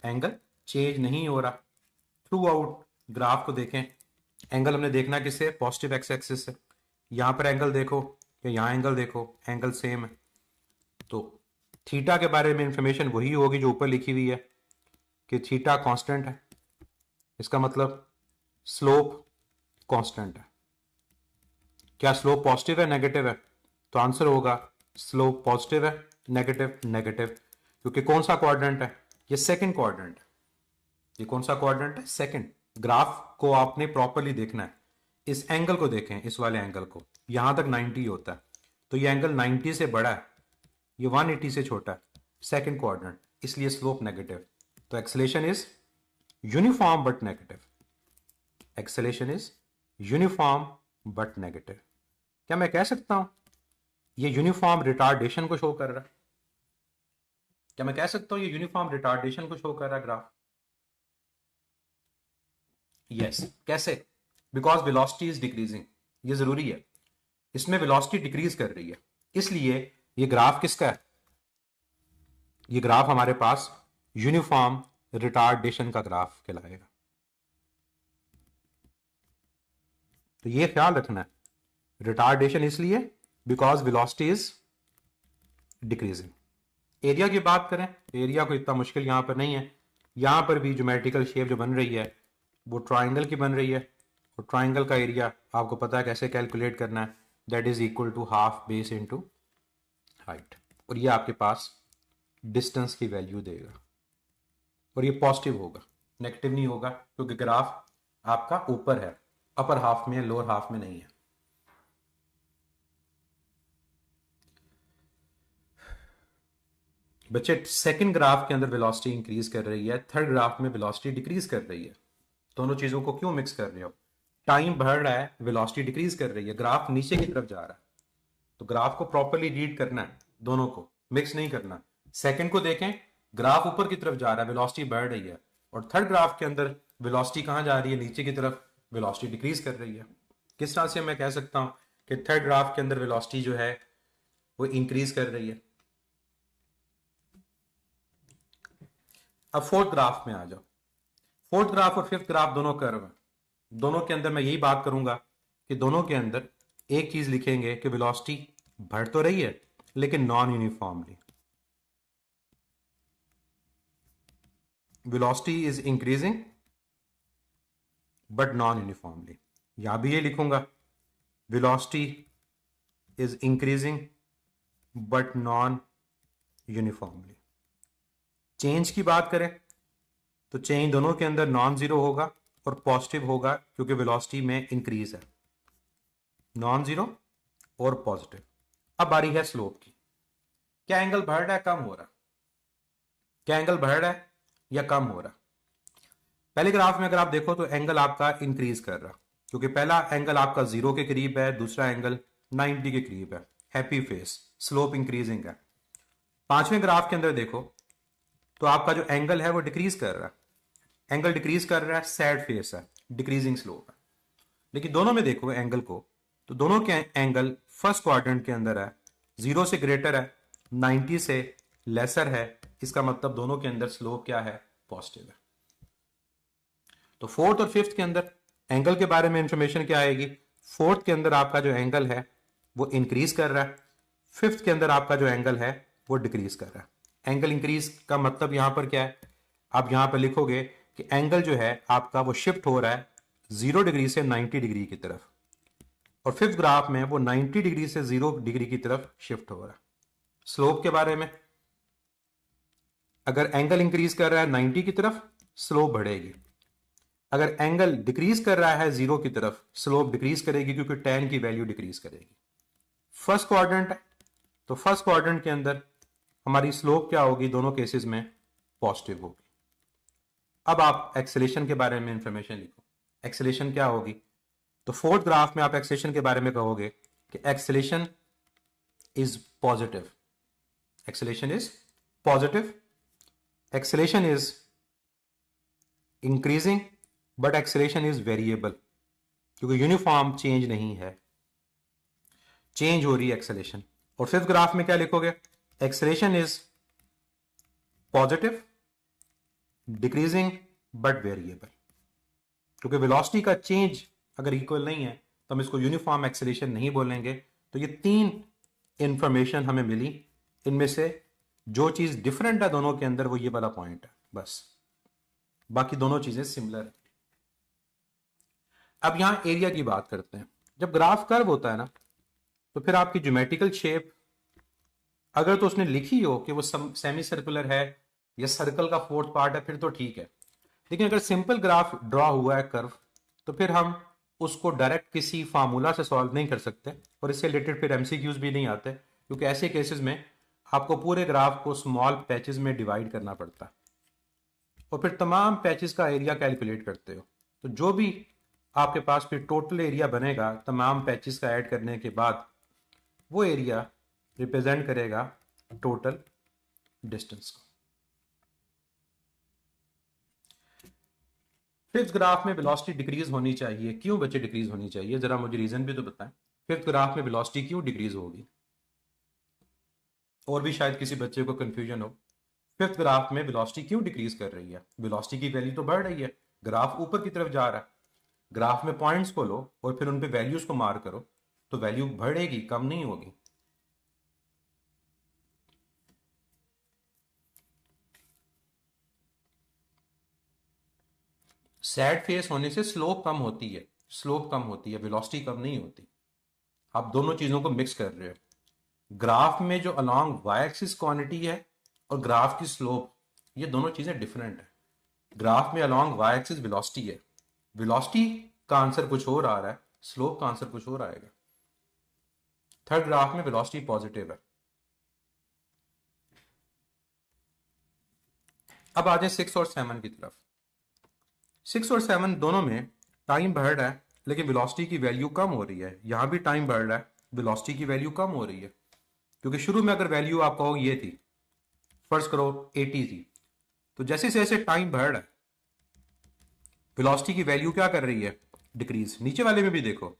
एंगल चेंज नहीं हो रहा। थ्रू आउट ग्राफ को देखें, एंगल हमने देखना किससे? पॉजिटिव एक्स एक्सिस से। यहां पर एंगल देखो या यहां एंगल देखो, एंगल सेम है। तो थीटा के बारे में इंफॉर्मेशन वही होगी जो ऊपर लिखी हुई है कि थीटा कांस्टेंट है, इसका मतलब स्लोप कांस्टेंट है। क्या स्लोप पॉजिटिव है नेगेटिव है? तो आंसर होगा स्लोप पॉजिटिव है, नेगेटिव नेगेटिव, क्योंकि कौन सा क्वाड्रेंट है? ये सेकंड क्वाड्रेंट है। ये कौन सा क्वाड्रेंट है? सेकंड। ग्राफ को आपने प्रॉपरली देखना है। इस एंगल को देखें, इस वाले एंगल को, यहां तक 90 होता है, तो ये एंगल 90 से बड़ा है, ये 180 से छोटा है, सेकंड क्वाड्रेंट, इसलिए स्लोप नेगेटिव। तो acceleration is uniform but negative, acceleration is uniform but negative. क्या मैं कह सकता हूं ये यूनिफॉर्म रिटार्डेशन को शो कर रहा है? क्या मैं कह सकता हूं ये यूनिफॉर्म रिटार्डेशन को शो कर रहा है ग्राफ? यस। कैसे? बिकॉज वेलोसिटी इज डिक्रीजिंग, ये जरूरी है, इसमें वेलोसिटी डिक्रीज कर रही है, इसलिए ये ग्राफ किसका है? ये ग्राफ हमारे पास यूनिफॉर्म रिटार्डेशन का ग्राफ कहलाएगा। तो ये ख्याल रखना है, रिटार्डेशन इसलिए because velocity is decreasing. Area की बात करें, एरिया को इतना मुश्किल यहां पर नहीं है। यहां पर भी ज्योमेट्रिकल शेप जो बन रही है वो ट्राइंगल की बन रही है, और ट्राइंगल का एरिया आपको पता है कैसे कैलकुलेट करना है, that is equal to half base into height, और ये आपके पास डिस्टेंस की वैल्यू देगा, और ये पॉजिटिव होगा, नेगेटिव नहीं होगा, क्योंकि ग्राफ आपका ऊपर है, अपर हाफ में, लोअर हाफ में नहीं है। बच्चे सेकंड ग्राफ के अंदर वेलोसिटी इंक्रीज कर रही है, थर्ड ग्राफ में वेलोसिटी डिक्रीज कर रही है। दोनों चीजों को क्यों मिक्स कर रहे हो? टाइम बढ़ रहा है, वेलोसिटी डिक्रीज कर रही है, ग्राफ नीचे की तरफ जा रहा है, तो ग्राफ को प्रॉपर्ली रीड करना है, दोनों को मिक्स नहीं करना। सेकंड को देखें, ग्राफ ऊपर की तरफ जा रहा है, वेलोसिटी बढ़ रही है, और थर्ड ग्राफ के अंदर वेलोसिटी कहां जा रही है? नीचे की तरफ, वेलोसिटी डिक्रीज कर रही है। किस तरह से मैं कह सकता हूं कि थर्ड ग्राफ के अंदर वेलोसिटी जो है वो इंक्रीज कर रही है? अब फोर्थ ग्राफ में आ जाओ। फोर्थ ग्राफ और फिफ्थ ग्राफ दोनों कर्व हैं, दोनों के अंदर मैं यही बात करूंगा कि दोनों के अंदर एक चीज लिखेंगे कि वेलोसिटी बढ़ तो रही है लेकिन non uniformly, velocity is increasing but non uniformly. यहां भी ये लिखूंगा, velocity is increasing but non uniformly. Change की बात करें तो चेंज दोनों के अंदर नॉन जीरो होगा और पॉजिटिव होगा, क्योंकि वेलोसिटी में इंक्रीज है, नॉन जीरो और पॉजिटिव। अब बारी है स्लोप की। क्या एंगल बढ़ रहा है, कम हो रहा? क्या एंगल बढ़ रहा है या कम हो रहा? पहले ग्राफ में अगर आप देखो तो एंगल आपका इंक्रीज कर रहा, क्योंकि पहला एंगल आपका 0 के करीब है, दूसरा एंगल 90 के करीब है, हैप्पी फेस, स्लोप इंक्रीजिंग है। पांचवें ग्राफ के अंदर देखो तो आपका जो एंगल है वो डिक्रीज कर रहा है, एंगल डिक्रीज कर रहा है, सैड फेस है, डिक्रीजिंग स्लोप है। लेकिन दोनों में देखो एंगल को, तो दोनों के एंगल फर्स्ट क्वाड्रेंट के अंदर है, 0 से ग्रेटर है, 90 से लेसर है, इसका मतलब दोनों के अंदर स्लोप क्या है? पॉजिटिव है। तो फोर्थ और फिफ्थ के अंदर एंगल के बारे में इंफॉर्मेशन क्या आएगी? फोर्थ के अंदर आपका जो एंगल है वो इंक्रीज कर रहा है, फिफ्थ के अंदर आपका जो एंगल है वो डिक्रीज कर रहा है। एंगल इंक्रीज का मतलब यहां पर क्या है, आप यहां पर लिखोगे कि एंगल जो है आपका वो शिफ्ट हो रहा है 0 डिग्री से 90 डिग्री की तरफ, और फिफ्थ ग्राफ में वो 90 डिग्री से 0 डिग्री की तरफ शिफ्ट हो रहा है। स्लोप के बारे में, अगर एंगल इंक्रीज कर रहा है 90 की तरफ, स्लोप बढ़ेगी। अगर एंगल डिक्रीज कर रहा है 0 की तरफ, स्लोप डिक्रीज करेगी, क्योंकि tan की वैल्यू डिक्रीज करेगी। फर्स्ट क्वाड्रेंट है, तो फर्स्ट क्वाड्रेंट के अंदर हमारी स्लोप क्या होगी, दोनों केसेस में पॉजिटिव होगी। अब आप एक्सेलेरेशन के बारे में इंफॉर्मेशन लिखो। एक्सेलेरेशन क्या होगी, तो फोर्थ ग्राफ में आप एक्सेलेरेशन के बारे में कहोगे कि acceleration is positive, acceleration is positive, acceleration is increasing, but acceleration is variable, क्योंकि यूनिफॉर्म चेंज नहीं है, चेंज हो रही है एक्सेलेरेशन। और फिफ्थ ग्राफ में क्या लिखोगे, acceleration is positive, decreasing but variable, क्योंकि वेलोसिटी का चेंज अगर इक्वल नहीं है तो हम इसको यूनिफॉर्म एक्सेलेरेशन नहीं बोलेंगे। तो ये 3 इंफॉर्मेशन हमें मिली, इनमें से जो चीज डिफरेंट है दोनों के अंदर वो ये वाला पॉइंट है बस, बाकी दोनों चीजें सिमिलर है। अब यहां एरिया की बात करते हैं। जब ग्राफ कर्व होता है ना, तो फिर आपकी ज्योमेट्रिकल शेप अगर तो उसने लिखी हो कि वो सेमी सर्कुलर है या सर्कल का फोर्थ पार्ट है, फिर तो ठीक है। लेकिन अगर सिंपल ग्राफ ड्रॉ हुआ है कर्व, तो फिर हम उसको डायरेक्ट किसी फार्मूला से सॉल्व नहीं कर सकते, और इससे रिलेटेड फिर एमसीक्यूज भी नहीं आते, क्योंकि ऐसे केसेस में आपको पूरे ग्राफ को स्मॉल पैचेस में डिवाइड करना पड़ता है, और फिर तमाम पैचेस का एरिया कैलकुलेट करते हो। तो जो भी आपके पास फिर टोटल एरिया बनेगा तमाम पैचेस का ऐड करने के बाद, वो एरिया रिप्रेजेंट करेगा टोटल डिस्टेंस को। फिफ्थ ग्राफ में वेलोसिटी डिक्रीज होनी चाहिए, क्यों बच्चे डिक्रीज होनी चाहिए, जरा मुझे रीजन भी तो बताएं। फिफ्थ ग्राफ में वेलोसिटी क्यों डिक्रीज होगी, और भी शायद किसी बच्चे को कंफ्यूजन हो, फिफ्थ ग्राफ में वेलोसिटी क्यों डिक्रीज कर रही है। वेलोसिटी की वैल्यू तो बढ़ रही है, ग्राफ ऊपर की तरफ जा रहा है, ग्राफ में पॉइंट्स को लो और फिर उन पे वैल्यूज को मार्क करो, तो वैल्यू बढ़ेगी, कम नहीं होगी। सैड फेस होने से स्लोप कम होती है, स्लोप कम होती है, वेलोसिटी कम नहीं होती। आप दोनों चीजों को मिक्स कर रहे हो। ग्राफ में जो अलोंग वाई एक्सिस क्वांटिटी है और ग्राफ की स्लोप, ये दोनों चीजें डिफरेंट है। ग्राफ में अलोंग वाई एक्सिस वेलोसिटी है, वेलोसिटी का आंसर कुछ और आ रहा है, स्लोप का आंसर कुछ और आएगा। थर्ड ग्राफ में वेलोसिटी पॉजिटिव है। अब आ जाए 6 और 7 की तरफ। 6 और 7 दोनों में टाइम बढ़ रहा है, लेकिन वेलोसिटी की वैल्यू कम हो रही है। यहां भी टाइम बढ़ रहा है, वेलोसिटी की वैल्यू कम हो रही है, क्योंकि शुरू में अगर वैल्यू आप कहो ये थी, फर्ज करो 80 थी, तो जैसे जैसे टाइम बढ़ रहा है वेलोसिटी की वैल्यू क्या कर रही है, डिक्रीज। नीचे वाले में भी देखो,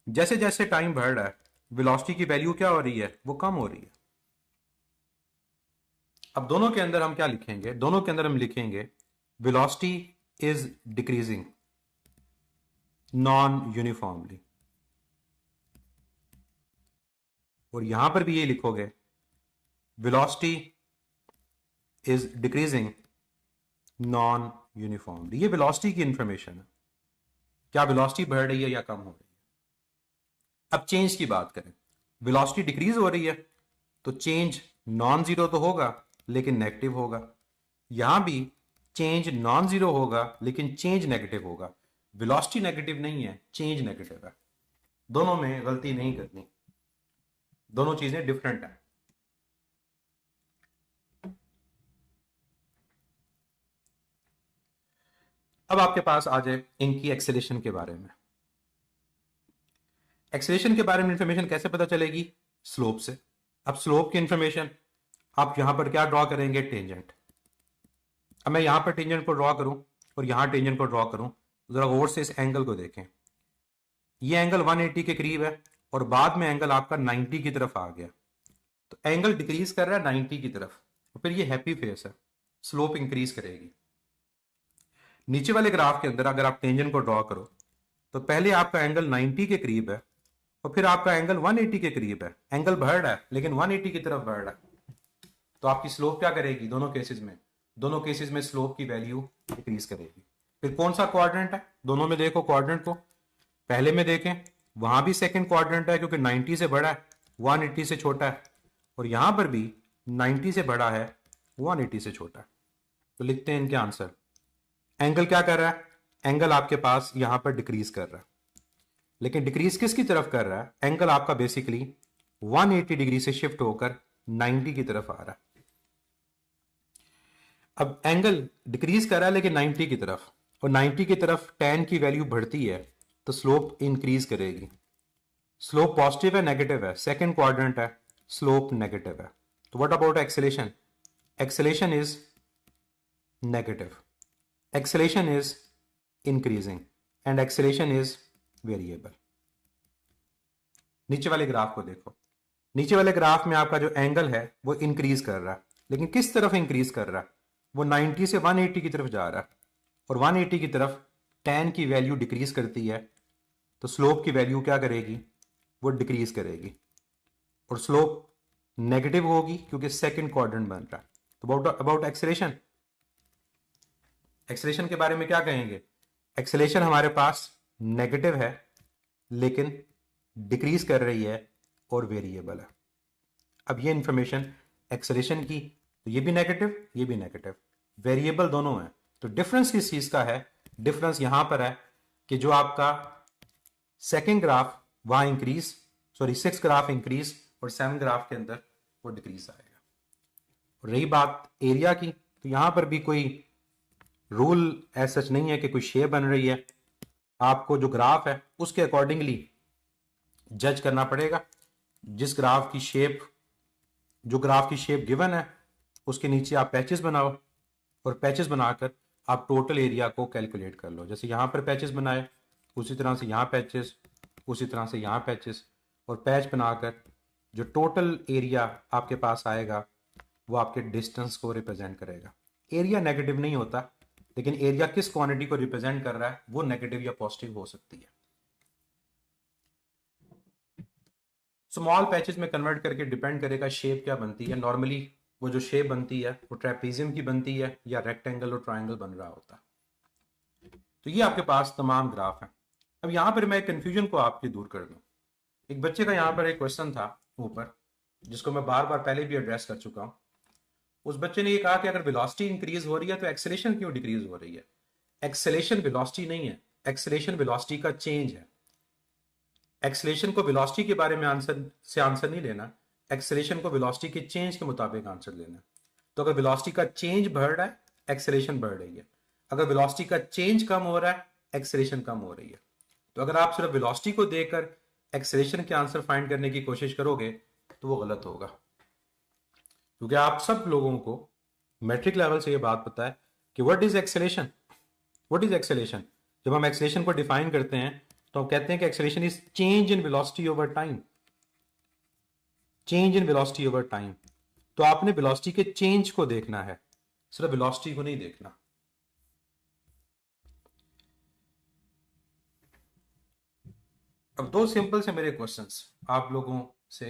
जैसे जैसे टाइम बढ़ रहा है वेलोसिटी की वैल्यू क्या हो रही है, वो कम हो रही है। अब दोनों के अंदर हम क्या लिखेंगे, दोनों के अंदर हम लिखेंगे velocity is decreasing non uniformly, और यहां पर भी ये लिखोगे velocity is decreasing non uniformly. ये वेलोसिटी की इंफॉर्मेशन है, क्या वेलोसिटी बढ़ रही है या कम हो रही है। अब चेंज की बात करें, वेलोसिटी डिक्रीज हो रही है तो चेंज नॉन जीरो तो होगा लेकिन नेगेटिव होगा। यहां भी चेंज नॉन जीरो होगा लेकिन चेंज नेगेटिव होगा। वेलोसिटी नेगेटिव नहीं है, चेंज नेगेटिव है। दोनों में गलती नहीं करनी, दोनों चीजें डिफरेंट हैं। अब आपके पास आ जाए इनकी एक्सेलेरेशन के बारे में। एक्सेलेरेशन के बारे में इंफॉर्मेशन कैसे पता चलेगी, स्लोप से। अब स्लोप की इंफॉर्मेशन आप यहां पर क्या ड्रॉ करेंगे, टेंजेंट। अब मैं यहां पर टेंजेंट को ड्रॉ करूं और यहां टेंजेंट को ड्रॉ करूं, जरा गौर से इस एंगल को देखें। ये एंगल 180 के करीब है और बाद में एंगल आपका 90 की तरफ आ गया, तो एंगल डिक्रीज कर रहा है 90 की तरफ, तो फिर ये हैप्पी फेस है, स्लोप इंक्रीज करेगी। नीचे वाले ग्राफ के अंदर अगर आप टेंजेंट को ड्रॉ करो तो पहले आपका एंगल 90 के करीब है और फिर आपका एंगल 180 के करीब है। एंगल बढ़ रहा है लेकिन 180 की तरफ बढ़ रहा है, तो आपकी स्लोप क्या करेगी दोनों केसेस में? दोनों केसेस में स्लोप की वैल्यू डिक्रीज करेगी। फिर कौन सा क्वाड्रेंट है? दोनों में देखो क्वाड्रेंट को। पहले में देखें, वहां भी सेकंड क्वाड्रेंट है क्योंकि 90 से बड़ा है, 180 से छोटा है, और यहां पर भी 90 से बड़ा है, 180 से छोटा है। तो लिखते हैं इनके आंसर। एंगल क्या कर रहा है? एंगल आपके पास यहां पर डिक्रीज कर रहा है, लेकिन डिक्रीज किसकी तरफ कर रहा है? एंगल आपका बेसिकली 180 डिग्री से शिफ्ट होकर 90 की तरफ आ रहा है। अब एंगल डिक्रीज कर रहा है लेकिन 90 की तरफ, और 90 की तरफ tan की वैल्यू बढ़ती है तो स्लोप इंक्रीज करेगी। स्लोप पॉजिटिव है नेगेटिव है? सेकंड क्वाड्रेंट है, स्लोप नेगेटिव है। तो what about acceleration? Acceleration is negative, acceleration is increasing, and acceleration is variable. नीचे वाले ग्राफ को देखो। नीचे वाले ग्राफ में आपका जो एंगल है वो इंक्रीज कर रहा है, लेकिन किस तरफ इंक्रीज कर रहा है? वो 90 से 180 की तरफ जा रहा है, और 180 की तरफ tan की वैल्यू डिक्रीज करती है, तो स्लोप की वैल्यू क्या करेगी? वो डिक्रीज करेगी, और स्लोप नेगेटिव होगी क्योंकि सेकंड क्वाड्रेंट बन रहा है। तो अबाउट एक्सेलेरेशन, एक्सेलेरेशन के बारे में क्या कहेंगे? एक्सेलेरेशन हमारे पास नेगेटिव है लेकिन डिक्रीज कर रही है और वेरिएबल है। अब ये इंफॉर्मेशन एक्सेलेरेशन की, तो ये भी नेगेटिव, ये भी नेगेटिव, वेरिएबल दोनों है। तो डिफरेंस किस चीज का है? डिफरेंस यहां पर है कि जो आपका सेकंड ग्राफ वहां इंक्रीज, सॉरी 6 ग्राफ इंक्रीज, और 7 ग्राफ के अंदर वो डिक्रीज आएगा। और रही बात एरिया की, तो यहां पर भी कोई रूल ऐसा सच नहीं है कि कोई शेप बन रही है। आपको जो ग्राफ है उसके अकॉर्डिंगली जज करना पड़ेगा। जिस ग्राफ की शेप, जो ग्राफ की शेप गिवन है उसके नीचे आप पैचेस बनाओ, और पैचेस बनाकर आप टोटल एरिया को कैलकुलेट कर लो। जैसे यहां पर पैचेस बनाए, उसी तरह से यहां पैचेस, उसी तरह से यहां पैचेस, और पैच बनाकर जो टोटल एरिया आपके पास आएगा वो आपके डिस्टेंस को रिप्रेजेंट करेगा। एरिया नेगेटिव नहीं होता, लेकिन एरिया किस क्वांटिटी को रिप्रेजेंट कर रहा है वो नेगेटिव या पॉजिटिव हो सकती है। स्मॉल पैचेस में कन्वर्ट करके डिपेंड करेगा शेप क्या बनती है। नॉर्मली वो जो शेप बनती है वो ट्रेपेजियम की बनती है या रेक्टेंगल और ट्रायंगल बन रहा होता है। तो ये आपके पास तमाम ग्राफ हैं। अब यहां पर मैं कंफ्यूजन को आपकी दूर कर दूं। एक बच्चे का यहां पर एक क्वेश्चन था ऊपर, जिसको मैं बार बार पहले भी एड्रेस कर चुका हूं। उस बच्चे ने ये कहा कि अगर वेलोसिटी इंक्रीज हो रही है तो एक्सेलेरेशन क्यों डिक्रीज हो रही है? एक्सेलेरेशन वेलोसिटी नहीं है, एक्सेलेरेशन वेलोसिटी का चेंज है। एक्सेलेरेशन को वेलोसिटी के बारे में आंसर नहीं लेना, एक्सेलेरेशन को वेलोसिटी के चेंज के मुताबिक आंसर लेना। तो अगर वेलोसिटी का चेंज बढ़ रहा है, एक्सेलेरेशन बढ़ रही है। अगर वेलोसिटी का चेंज कम हो रहा है, एक्सेलेरेशन कम हो रही है। तो अगर आप सिर्फ वेलोसिटी को देखकर एक्सेलेरेशन के आंसर फाइंड करने की कोशिश करोगे तो वो गलत होगा, क्योंकि आप सब लोगों को मैट्रिक लेवल से ये बात पता है कि what is acceleration. What is acceleration? जब हम एक्सेलेरेशन को डिफाइन करते हैं तो हम कहते हैं कि acceleration is change in velocity over time, change in velocity over time. तो आपने वेलोसिटी के चेंज को देखना है, सिर्फ वेलोसिटी को नहीं देखना। अब दो सिंपल से मेरे क्वेश्चंस आप लोगों से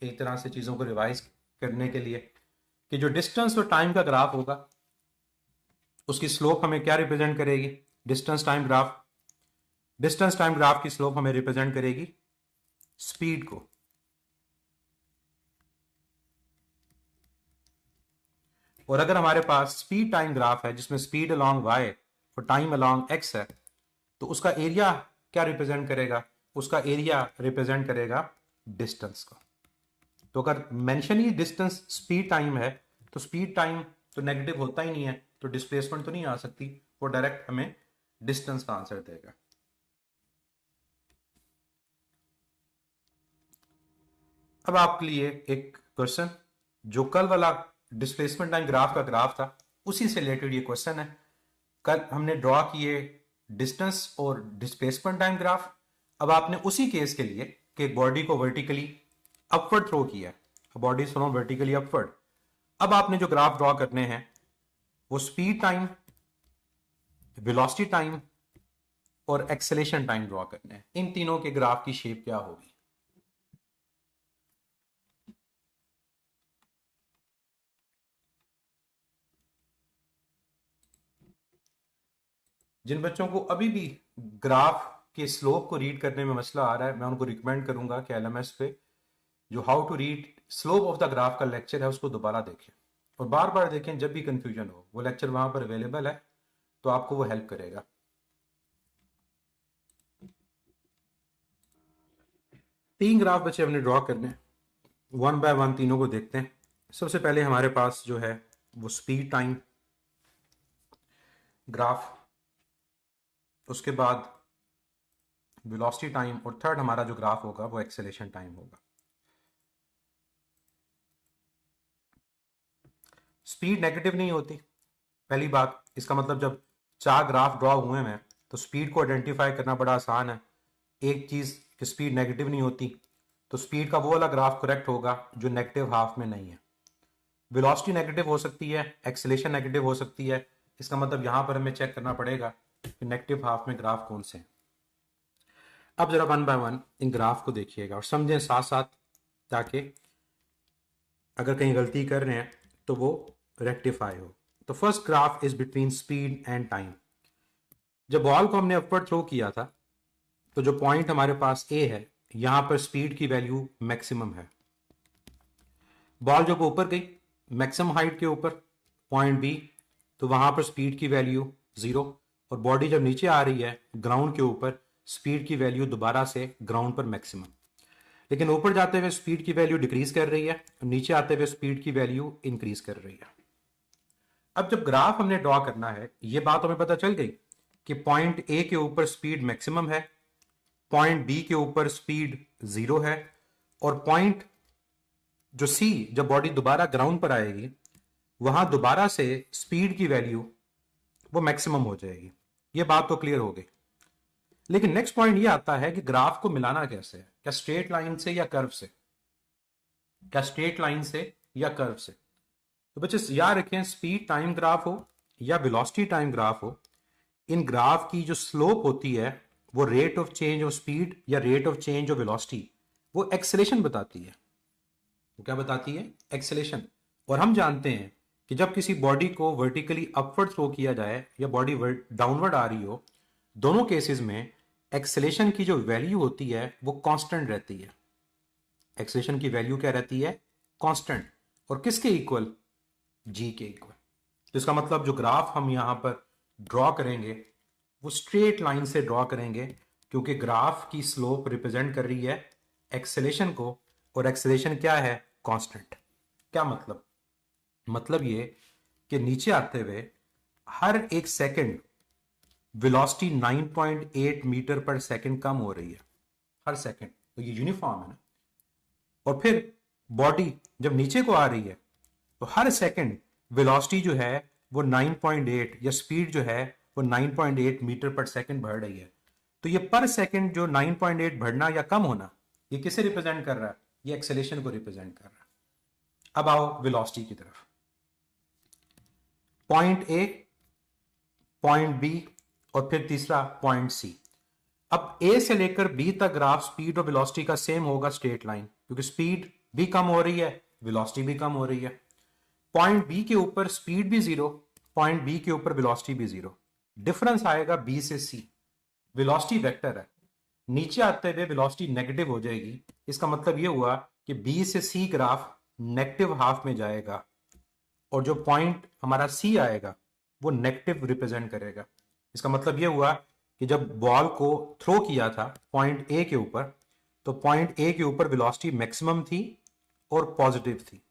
एक तरह से चीजों को रिवाइज करने के लिए, कि जो डिस्टेंस और टाइम का ग्राफ होगा उसकी स्लोप हमें क्या रिप्रेजेंट करेगी? Distance time graph, distance time graph की स्लोप हमें रिप्रेजेंट करेगी स्पीड को। और अगर हमारे पास स्पीड टाइम ग्राफ है जिसमें स्पीड अलोंग y और टाइम अलोंग x है, तो उसका एरिया क्या रिप्रेजेंट करेगा? उसका एरिया रिप्रेजेंट करेगा डिस्टेंस को। तो अगर मेंशन ही डिस्टेंस स्पीड टाइम है तो स्पीड टाइम तो नेगेटिव होता ही नहीं है, तो डिस्प्लेसमेंट तो नहीं आ सकती, वो डायरेक्ट हमें डिस्टेंस का आंसर देगा। अब आपके लिए एक क्वेश्चन, जो कल वाला डिस्प्लेसमेंट टाइम ग्राफ का ग्राफ था उसी से रिलेटेड ये क्वेश्चन है। कल हमने ड्रॉ किए डिस्टेंस और डिस्प्लेसमेंट टाइम ग्राफ। अब आपने उसी केस के लिए कि बॉडी को वर्टिकली अपवर्ड थ्रो किया, बॉडी थ्रो वर्टिकली अपवर्ड। अब आपने जो ग्राफ ड्रॉ करने हैं वो स्पीड टाइम, वेलोसिटी टाइम और एक्सेलेरेशन टाइम ड्रॉ करने हैं। इन तीनों के ग्राफ की शेप क्या होगी? जिन बच्चों को अभी भी ग्राफ के स्लोप को रीड करने में मसला आ रहा है, मैं उनको रिकमेंड करूंगा कि एलएमएस पे जो how to read slope of the graph का लेक्चर है उसको दोबारा देखें और बार बार देखें। जब भी कंफ्यूजन हो वो लेक्चर वहां पर अवेलेबल है, तो आपको वो हेल्प करेगा। 3 ग्राफ बच्चे हमने ड्रॉ करने, वन बाय वन तीनों को देखते हैं। सबसे पहले हमारे पास जो है वो स्पीड टाइम ग्राफ, उसके बाद वेलोसिटी टाइम, और थर्ड हमारा जो ग्राफ होगा वो एक्सेलेरेशन टाइम होगा। स्पीड नेगेटिव नहीं होती, पहली बात। इसका मतलब जब 4 ग्राफ ड्रॉ हुए हैं तो स्पीड को आइडेंटिफाई करना बड़ा आसान है। एक चीज कि स्पीड नेगेटिव नहीं होती, तो स्पीड का वो वाला ग्राफ करेक्ट होगा जो नेगेटिव हाफ में नहीं है। वेलोसिटी नेगेटिव हो सकती है, एक्सेलेरेशन नेगेटिव हो सकती है। इसका मतलब यहां पर हमें चेक करना पड़ेगा कि नेगेटिव हाफ में ग्राफ कौन से हैं। अब जरा one by one in graph को देखिएगा और समझें साथ साथ, ताकि अगर कहीं गलती कर रहे हैं तो वो रेक्टिफाई हो। तो first graph is between speed and time. जब बॉल को हमने अपवर्ड थ्रो किया था, तो जो पॉइंट हमारे पास ए है, यहां पर स्पीड की वैल्यू मैक्सिमम है। बॉल जब ऊपर गई मैक्सिमम हाइट के ऊपर पॉइंट बी, तो वहां पर स्पीड की वैल्यू 0, और बॉडी जब नीचे आ रही है ग्राउंड के ऊपर, स्पीड की वैल्यू दोबारा से ग्राउंड पर मैक्सिमम। लेकिन ऊपर जाते हुए स्पीड की वैल्यू डिक्रीज कर रही है और नीचे आते हुए स्पीड की वैल्यू इंक्रीज कर रही है। अब जब ग्राफ हमने ड्रॉ करना है, ये बात हमें पता चल गई कि पॉइंट ए के ऊपर स्पीड मैक्सिमम है, पॉइंट बी के ऊपर स्पीड 0 है, और पॉइंट जो सी, जब बॉडी दोबारा ग्राउंड पर आएगी वहां दोबारा से स्पीड की वैल्यू वो मैक्सिमम हो जाएगी। ये बात तो क्लियर हो गई। लेकिन नेक्स्ट पॉइंट ये आता है कि ग्राफ को मिलाना कैसे है, क्या स्ट्रेट लाइन से या कर्व से, क्या स्ट्रेट लाइन से या कर्व से। तो बच्चे याद रखें, स्पीड टाइम ग्राफ हो या वेलोसिटी टाइम ग्राफ हो, इन ग्राफ की जो स्लोप होती है वो rate of change of speed या rate of change of velocity, वो एक्सेलेरेशन बताती है। वो क्या बताती है? एक्सेलेरेशन। और हम जानते हैं कि जब किसी बॉडी को वर्टिकली अपवर्ड थ्रो किया जाए या बॉडी डाउनवर्ड आ रही हो, दोनों केसेस में एक्सेलेरेशन की जो वैल्यू होती है वो कांस्टेंट रहती है। एक्सेलेरेशन की वैल्यू क्या रहती है? कांस्टेंट। और किसके इक्वल? जी के इक्वल। तो इसका मतलब जो ग्राफ हम यहां पर ड्रॉ करेंगे वो स्ट्रेट लाइन से ड्रॉ करेंगे, क्योंकि ग्राफ की स्लोप रिप्रेजेंट कर रही है एक्सेलेरेशन को, और एक्सेलेरेशन क्या है? कांस्टेंट। क्या मतलब? मतलब ये कि नीचे आते हुए हर एक सेकंड वेलोसिटी 9.8 मीटर पर सेकंड कम हो रही है, हर सेकंड। तो ये यूनिफॉर्म है ना। और फिर बॉडी जब नीचे को आ रही है तो हर सेकंड वेलोसिटी जो है वो 9.8, या स्पीड जो है वो 9.8 मीटर पर सेकंड बढ़ रही है। तो ये पर सेकंड जो 9.8 बढ़ना या कम होना, ये किसे रिप्रेजेंट कर रहा है? ये एक्सेलेरेशन को रिप्रेजेंट कर रहा है। अब आओ वेलोसिटी की तरफ। पॉइंट ए, पॉइंट बी, और फिर तीसरा पॉइंट सी। अब ए से लेकर बी तक ग्राफ स्पीड और वेलोसिटी का सेम होगा, स्ट्रेट लाइन, क्योंकि स्पीड भी कम हो रही है, वेलोसिटी भी कम हो रही है। पॉइंट बी के ऊपर स्पीड भी 0, पॉइंट बी के ऊपर वेलोसिटी भी 0। डिफरेंस आएगा बी से सी। वेलोसिटी वेक्टर है, नीचे आते हुए वेलोसिटी नेगेटिव हो जाएगी। इसका मतलब यह हुआ कि बी से सी ग्राफ नेगेटिव हाफ में जाएगा, और जो पॉइंट हमारा सी आएगा वो नेगेटिव रिप्रेजेंट करेगा। इसका मतलब यह हुआ कि जब बॉल को थ्रो किया था पॉइंट ए के ऊपर, तो पॉइंट ए के ऊपर वेलोसिटी मैक्सिमम थी और पॉजिटिव थी,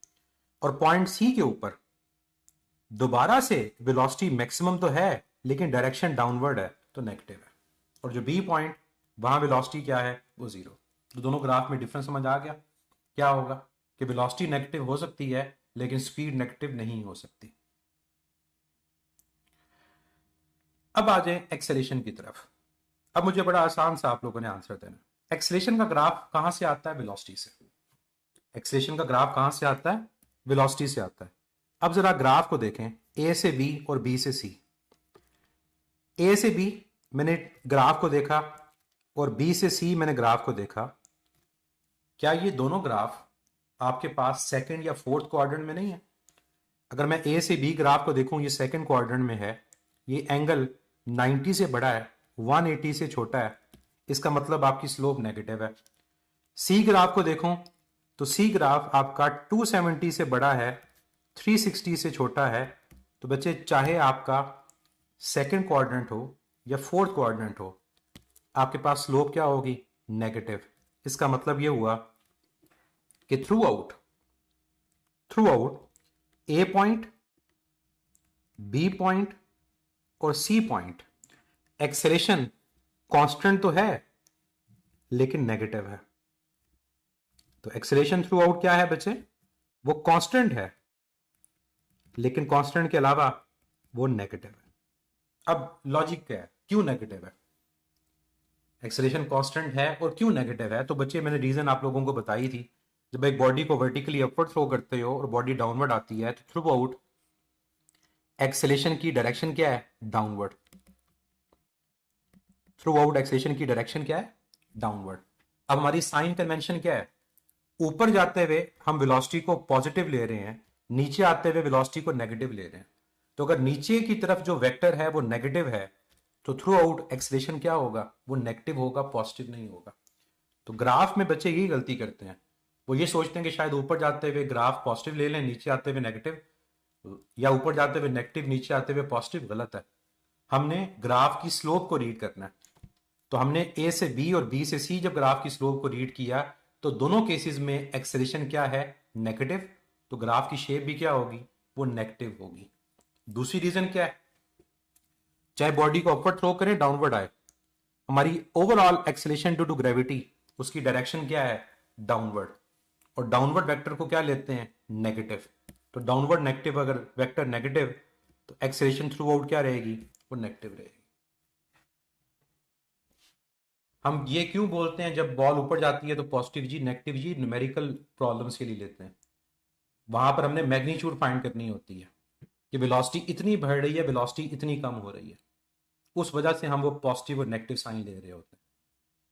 और पॉइंट सी के ऊपर दोबारा से वेलोसिटी मैक्सिमम तो है लेकिन डायरेक्शन डाउनवर्ड है, तो नेगेटिव है। और जो बी पॉइंट, वहां वेलोसिटी क्या है? वो 0। तो दोनों ग्राफ में डिफरेंस समझ आ गया। क्या होगा कि वेलोसिटी नेगेटिव हो सकती है लेकिन स्पीड नेगेटिव नहीं हो सकती। अब आ जाए एक्सेलेरेशन की तरफ। अब मुझे बड़ा आसान सा आप लोगों ने आंसर देना। एक्सेलेरेशन का ग्राफ कहां से आता है? वेलोसिटी से। एक्सेलेरेशन का ग्राफ कहां से आता है? वेलोसिटी से आता है। अब जरा ग्राफ को देखें, ए से बी और बी से सी। ए से बी मैंने ग्राफ को देखा और बी से सी मैंने ग्राफ को देखा। क्या ये दोनों ग्राफ आपके पास सेकंड या फोर्थ क्वाड्रेंट में नहीं है? अगर मैं ए से बी ग्राफ को देखूं, ये सेकंड क्वाड्रेंट में है, ये एंगल 90 से बड़ा है, 180 से छोटा है, इसका मतलब आपकी स्लोप नेगेटिव है। सी ग्राफ को देखो तो सी ग्राफ आपका 270 से बड़ा है, 360 से छोटा है। तो बच्चे चाहे आपका सेकंड क्वाड्रेंट हो या फोर्थ क्वाड्रेंट हो, आपके पास स्लोप क्या होगी? नेगेटिव। इसका मतलब ये हुआ कि थ्रू आउट ए पॉइंट, बी पॉइंट और सी पॉइंट एक्सेलेरेशन कांस्टेंट तो है लेकिन नेगेटिव है। तो एक्सेलेरेशन थ्रू आउट क्या है बच्चे? वो कांस्टेंट है लेकिन कांस्टेंट के अलावा वो नेगेटिव है। अब लॉजिक क्या है, क्यों नेगेटिव है? एक्सेलेरेशन कांस्टेंट है और क्यों नेगेटिव है? तो बच्चे मैंने रीजन आप लोगों को बताई थी। जब एक बॉडी को वर्टिकली अपवर्ड थ्रो करते हो और बॉडी डाउनवर्ड आती है तो थ्रू आउट एक्सेलेरेशन की डायरेक्शन क्या है? डाउनवर्ड। थ्रू आउट एक्सेलेरेशन की डायरेक्शन क्या है? डाउनवर्ड। अब हमारी साइन कन्वेंशन क्या है? ऊपर जाते हुए हम वेलोसिटी को पॉजिटिव ले रहे हैं, नीचे आते हुए वेलोसिटी को नेगेटिव ले रहे हैं। तो अगर नीचे की तरफ जो वेक्टर है वो नेगेटिव है तो थ्रू आउट एक्सेलेरेशन क्या होगा? वो नेगेटिव होगा, पॉजिटिव नहीं होगा। तो ग्राफ में बच्चे यही गलती करते हैं, वो ये सोचते हैं कि शायद ऊपर जाते हुए ग्राफ पॉजिटिव ले लें, नीचे आते हुए नेगेटिव, या ऊपर जाते हुए नेगेटिव, नीचे आते हुए पॉजिटिव। गलत है। हमने ग्राफ की स्लोप को रीड करना है। तो हमने ए से बी और बी से सी जब ग्राफ की स्लोप को रीड किया तो दोनों केसेस में एक्सेलेरेशन क्या है? नेगेटिव। तो ग्राफ की शेप भी क्या होगी? वो नेगेटिव होगी। दूसरी रीजन क्या है? चाहे बॉडी को अपवर्ड थ्रो करें, डाउनवर्ड आए, हमारी overall acceleration due to gravity उसकी डायरेक्शन क्या है? डाउनवर्ड। और डाउनवर्ड वेक्टर को क्या लेते हैं? नेगेटिव। तो डाउनवर्ड नेगेटिव, अगर वेक्टर नेगेटिव तो एक्सेलेरेशन थ्रू आउट क्या रहेगी? वो नेगेटिव रहेगी। हम ये क्यों बोलते हैं जब बॉल ऊपर जाती है तो पॉजिटिव जी नेगेटिव जी? न्यूमेरिकल प्रॉब्लम्स के लिए लेते हैं। वहां पर हमने मैग्नीट्यूड फाइंड करनी होती है कि वेलोसिटी इतनी बढ़ रही है, वेलोसिटी इतनी कम हो रही है। उस वजह से हम वो पॉजिटिव और नेगेटिव साइन ले रहे होते हैं।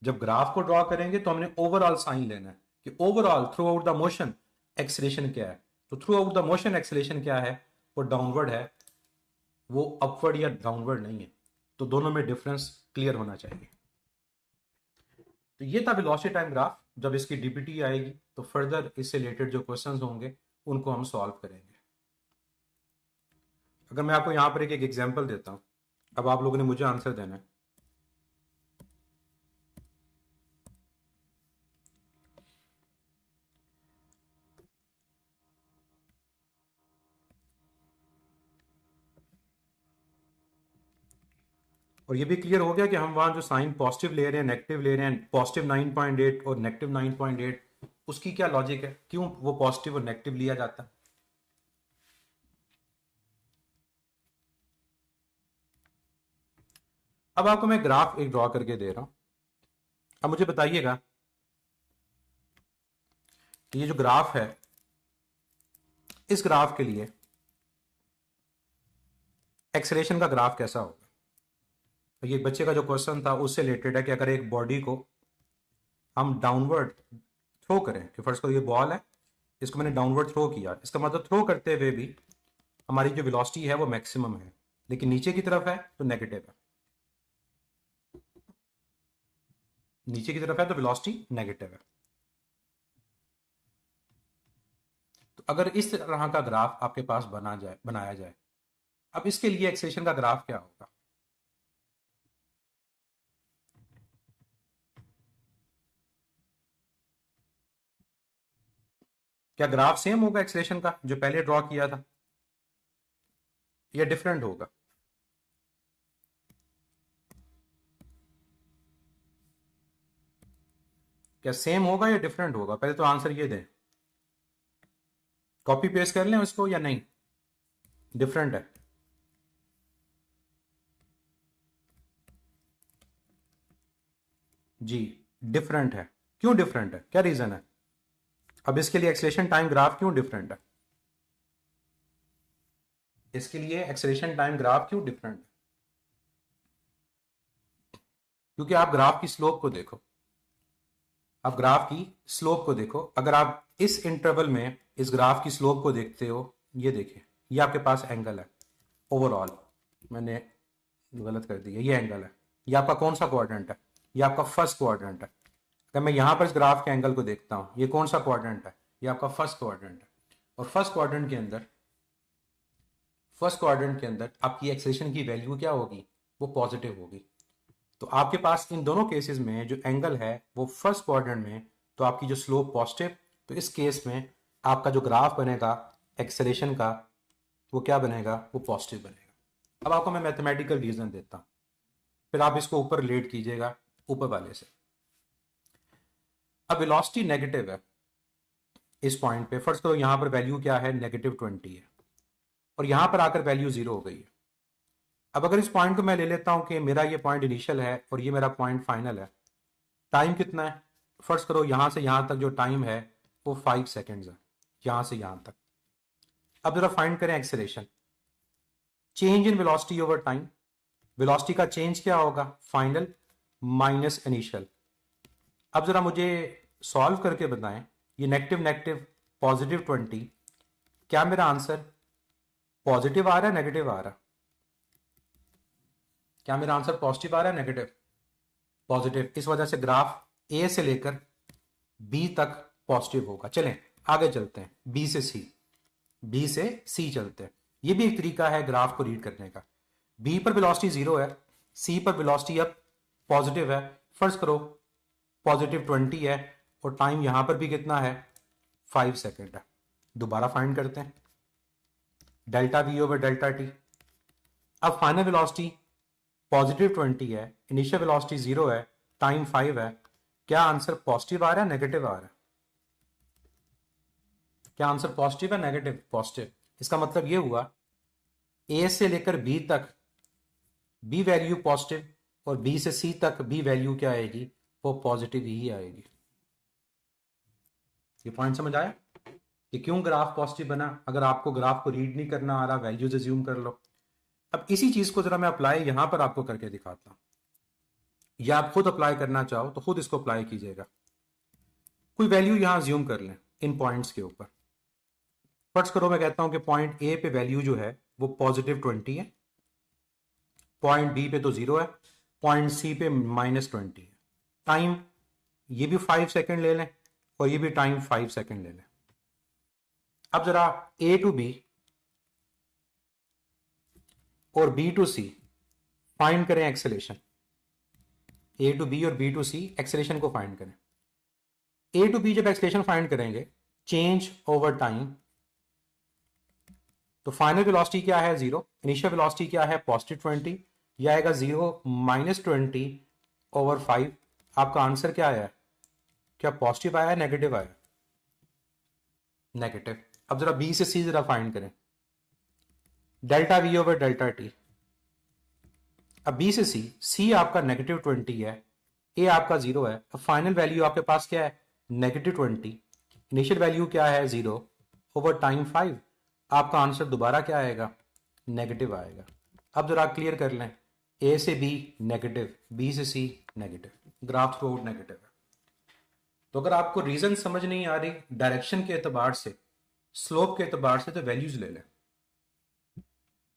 जब ग्राफ को ड्रॉ करेंगे तो हमने ओवरऑल साइन लेना है कि overall through out the motion acceleration क्या है। तो through out the motion acceleration क्या है? वो डाउनवर्ड है, वो अपवर्ड या डाउनवर्ड नहीं है। तो दोनों में डिफरेंस क्लियर होना चाहिए। तो ये था वेलोसिटी टाइम ग्राफ। जब इसकी डीपीटी आएगी तो फर्दर इससे रिलेटेड जो क्वेश्चंस होंगे उनको हम सॉल्व करेंगे। अगर मैं आपको यहां पर एक एग्जांपल देता हूं, अब आप लोगों ने मुझे आंसर देना है। और ये भी क्लियर हो गया कि हम वहां जो साइन पॉजिटिव ले रहे हैं, नेगेटिव ले रहे हैं, पॉजिटिव 9.8 और नेगेटिव 9.8, उसकी क्या लॉजिक है, क्यों वो पॉजिटिव और नेगेटिव लिया जाता है। अब आपको मैं ग्राफ एक ड्रॉ करके दे रहा हूं। अब मुझे बताइएगा कि ये जो ग्राफ है, इस ग्राफ के लिए एक्सेलेरेशन का ग्राफ कैसा होगा। तो ये बच्चे का जो क्वेश्चन था उससे रिलेटेड है कि अगर एक बॉडी को हम डाउनवर्ड थ्रो करें, कि फर्स्ट को ये बॉल है, इसको मैंने डाउनवर्ड थ्रो किया, इसका मतलब थ्रो करते हुए भी हमारी जो वेलोसिटी है वो मैक्सिमम है, लेकिन नीचे की तरफ है तो नेगेटिव है। नीचे की तरफ है तो वेलोसिटी नेगेटिव है। तो अगर इस तरह का ग्राफ आपके पास बनाया जाए, अब इसके लिए एक्सेलेरेशन का ग्राफ क्या होगा। क्या ग्राफ सेम होगा एक्सेलेरेशन का जो पहले ड्रॉ किया था, या डिफरेंट होगा? क्या सेम होगा या डिफरेंट होगा? पहले तो आंसर ये दें। कॉपी पेस्ट कर लें उसको या नहीं? डिफरेंट है। जी डिफरेंट है। क्यों डिफरेंट है, क्या रीजन है? अब इसके लिए एक्सेलेरेशन टाइम ग्राफ क्यों डिफरेंट है? इसके लिए एक्सेलेरेशन टाइम ग्राफ क्यों डिफरेंट है? क्योंकि आप ग्राफ की स्लोप को देखो, आप ग्राफ की स्लोप को देखो। अगर आप इस इंटरवल में इस ग्राफ की स्लोप को देखते हो, ये देखिए, ये आपके पास एंगल है ओवरऑल। मैंने गलत कर दिया, ये एंगल है, ये आपका कौन सा क्वाड्रेंट है, ये आपका फर्स्ट क्वाड्रेंट है। अगर मैं यहाँ पर इस ग्राफ के एंगल को देखता हूँ, ये कौन सा क्वाड्रेंट है, ये आपका फर्स्ट क्वाड्रेंट है। और फर्स्ट क्वाड्रेंट के अंदर आपकी एक्सेलेरेशन की वैल्यू क्या होगी, वो पॉजिटिव होगी। तो आपके पास इन दोनों केसेस में जो एंगल है वो फर्स्ट क्वाड्रेंट में, तो आपकी जो स्लोप पॉजिटिव, तो इस केस में आपका जो ग्राफ बनेगा एक्सेलेरेशन का, वो क्या बनेगा, वो पॉजिटिव बनेगा। अब आपको मैं मैथमेटिकल रीजन देता हूं, फिर आप इसको ऊपर रिलेट कीजिएगा ऊपर वाले से। अब वेलोसिटी नेगेटिव है इस पॉइंट पे, फर्स्ट करो यहां पर वैल्यू क्या है, -20 है, और यहां पर आकर वैल्यू 0 हो गई है। अब अगर इस पॉइंट को मैं ले लेता हूं कि मेरा ये पॉइंट इनिशियल है और ये मेरा पॉइंट फाइनल है, टाइम कितना है, फर्स्ट करो यहां से यहां तक जो टाइम है वो 5 सेकेंड्स है, यहां से यहां तक। अब जरा फाइंड करें acceleration, change in velocity over time. Velocity का चेंज क्या होगा, फाइनल माइनस इनिशियल। अब जरा मुझे सॉल्व करके बताएं, ये नेगेटिव नेगेटिव +20, क्या मेरा आंसर पॉजिटिव आ रहा है नेगेटिव आ रहा है, क्या मेरा आंसर पॉजिटिव आ रहा है नेगेटिव, पॉजिटिव। इस वजह से ग्राफ ए से लेकर बी तक पॉजिटिव होगा। चलें आगे चलते हैं, बी से सी चलते हैं। ये भी एक तरीका है ग्राफ को रीड करने का। बी पर वेलोसिटी 0 है, सी पर वेलोसिटी अब पॉजिटिव है, फर्स्ट करो +20 है, और टाइम यहां पर भी कितना है, 5 सेकेंड है। दोबारा फाइंड करते हैं, delta we over delta T. अब फाइनल वेलोसिटी +20 है, इनिशियल वेलोसिटी 0 है, टाइम 5 है, क्या आंसर पॉजिटिव आ रहा है नेगेटिव आ रहा है, क्या आंसर पॉजिटिव है नेगेटिव, पॉजिटिव। इसका मतलब ये हुआ ए से लेकर बी तक बी वैल्यू पॉजिटिव, और बी से सी तक बी वैल्यू क्या आएगी, वो पॉजिटिव ही आएगी। ये पॉइंट समझ आया कि क्यों ग्राफ पॉजिटिव बना। अगर आपको ग्राफ को रीड नहीं करना आ रहा, वैल्यूज अज्यूम कर लो। अब इसी चीज को जरा मैं अप्लाई यहां पर आपको करके दिखाता हूं, या आप खुद अप्लाई करना चाहो तो खुद इसको अप्लाई कीजिएगा। कोई वैल्यू यहां अज्यूम कर लें इन पॉइंट्स के ऊपर। फर्स्ट करो मैं कहता हूं कि पॉइंट ए पे वैल्यू जो है वो +20 है, पॉइंट बी पे तो 0 है, पॉइंट सी पे -20 है। टाइम ये भी 5 सेकेंड ले लें और ये भी टाइम 5 सेकेंड ले लें। अब जरा ए टू बी और बी टू सी फाइंड करें एक्सेलेरेशन, ए टू बी और बी टू सी एक्सेलेरेशन को फाइंड करें। ए टू बी जब एक्सेलेरेशन फाइंड करेंगे चेंज ओवर टाइम, तो फाइनल वेलोसिटी क्या है 0, इनिशियल वेलोसिटी क्या है +20, यह आएगा 0 -20 ओवर 5। आपका आंसर क्या आया, क्या पॉजिटिव आया नेगेटिव आया, नेगेटिव। अब जरा बी से सी जरा फाइंड करें, delta we over delta T. अब बी से सी आपका -20 है, ए आपका 0 है, अब फाइनल वैल्यू आपके पास क्या है -20, इनिशियल वैल्यू क्या है 0 ओवर टाइम 5। आपका आंसर दोबारा क्या आएगा, नेगेटिव आएगा। अब जरा क्लियर कर लें, ए से बी नेगेटिव, बी से C negative, graph throughout negative है। तो अगर आपको रीजन समझ नहीं आ रही डायरेक्शन के एतबार से, स्लोप के एतबार से, तो वैल्यूज ले लें,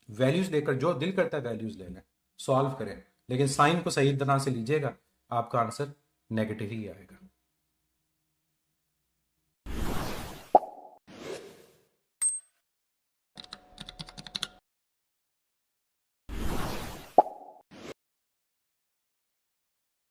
वैल्यूज लेकर जो दिल करता है वैल्यूज ले लें, सॉल्व करें, लेकिन साइन को सही तरह से लीजिएगा, आपका आंसर नेगेटिव ही आएगा।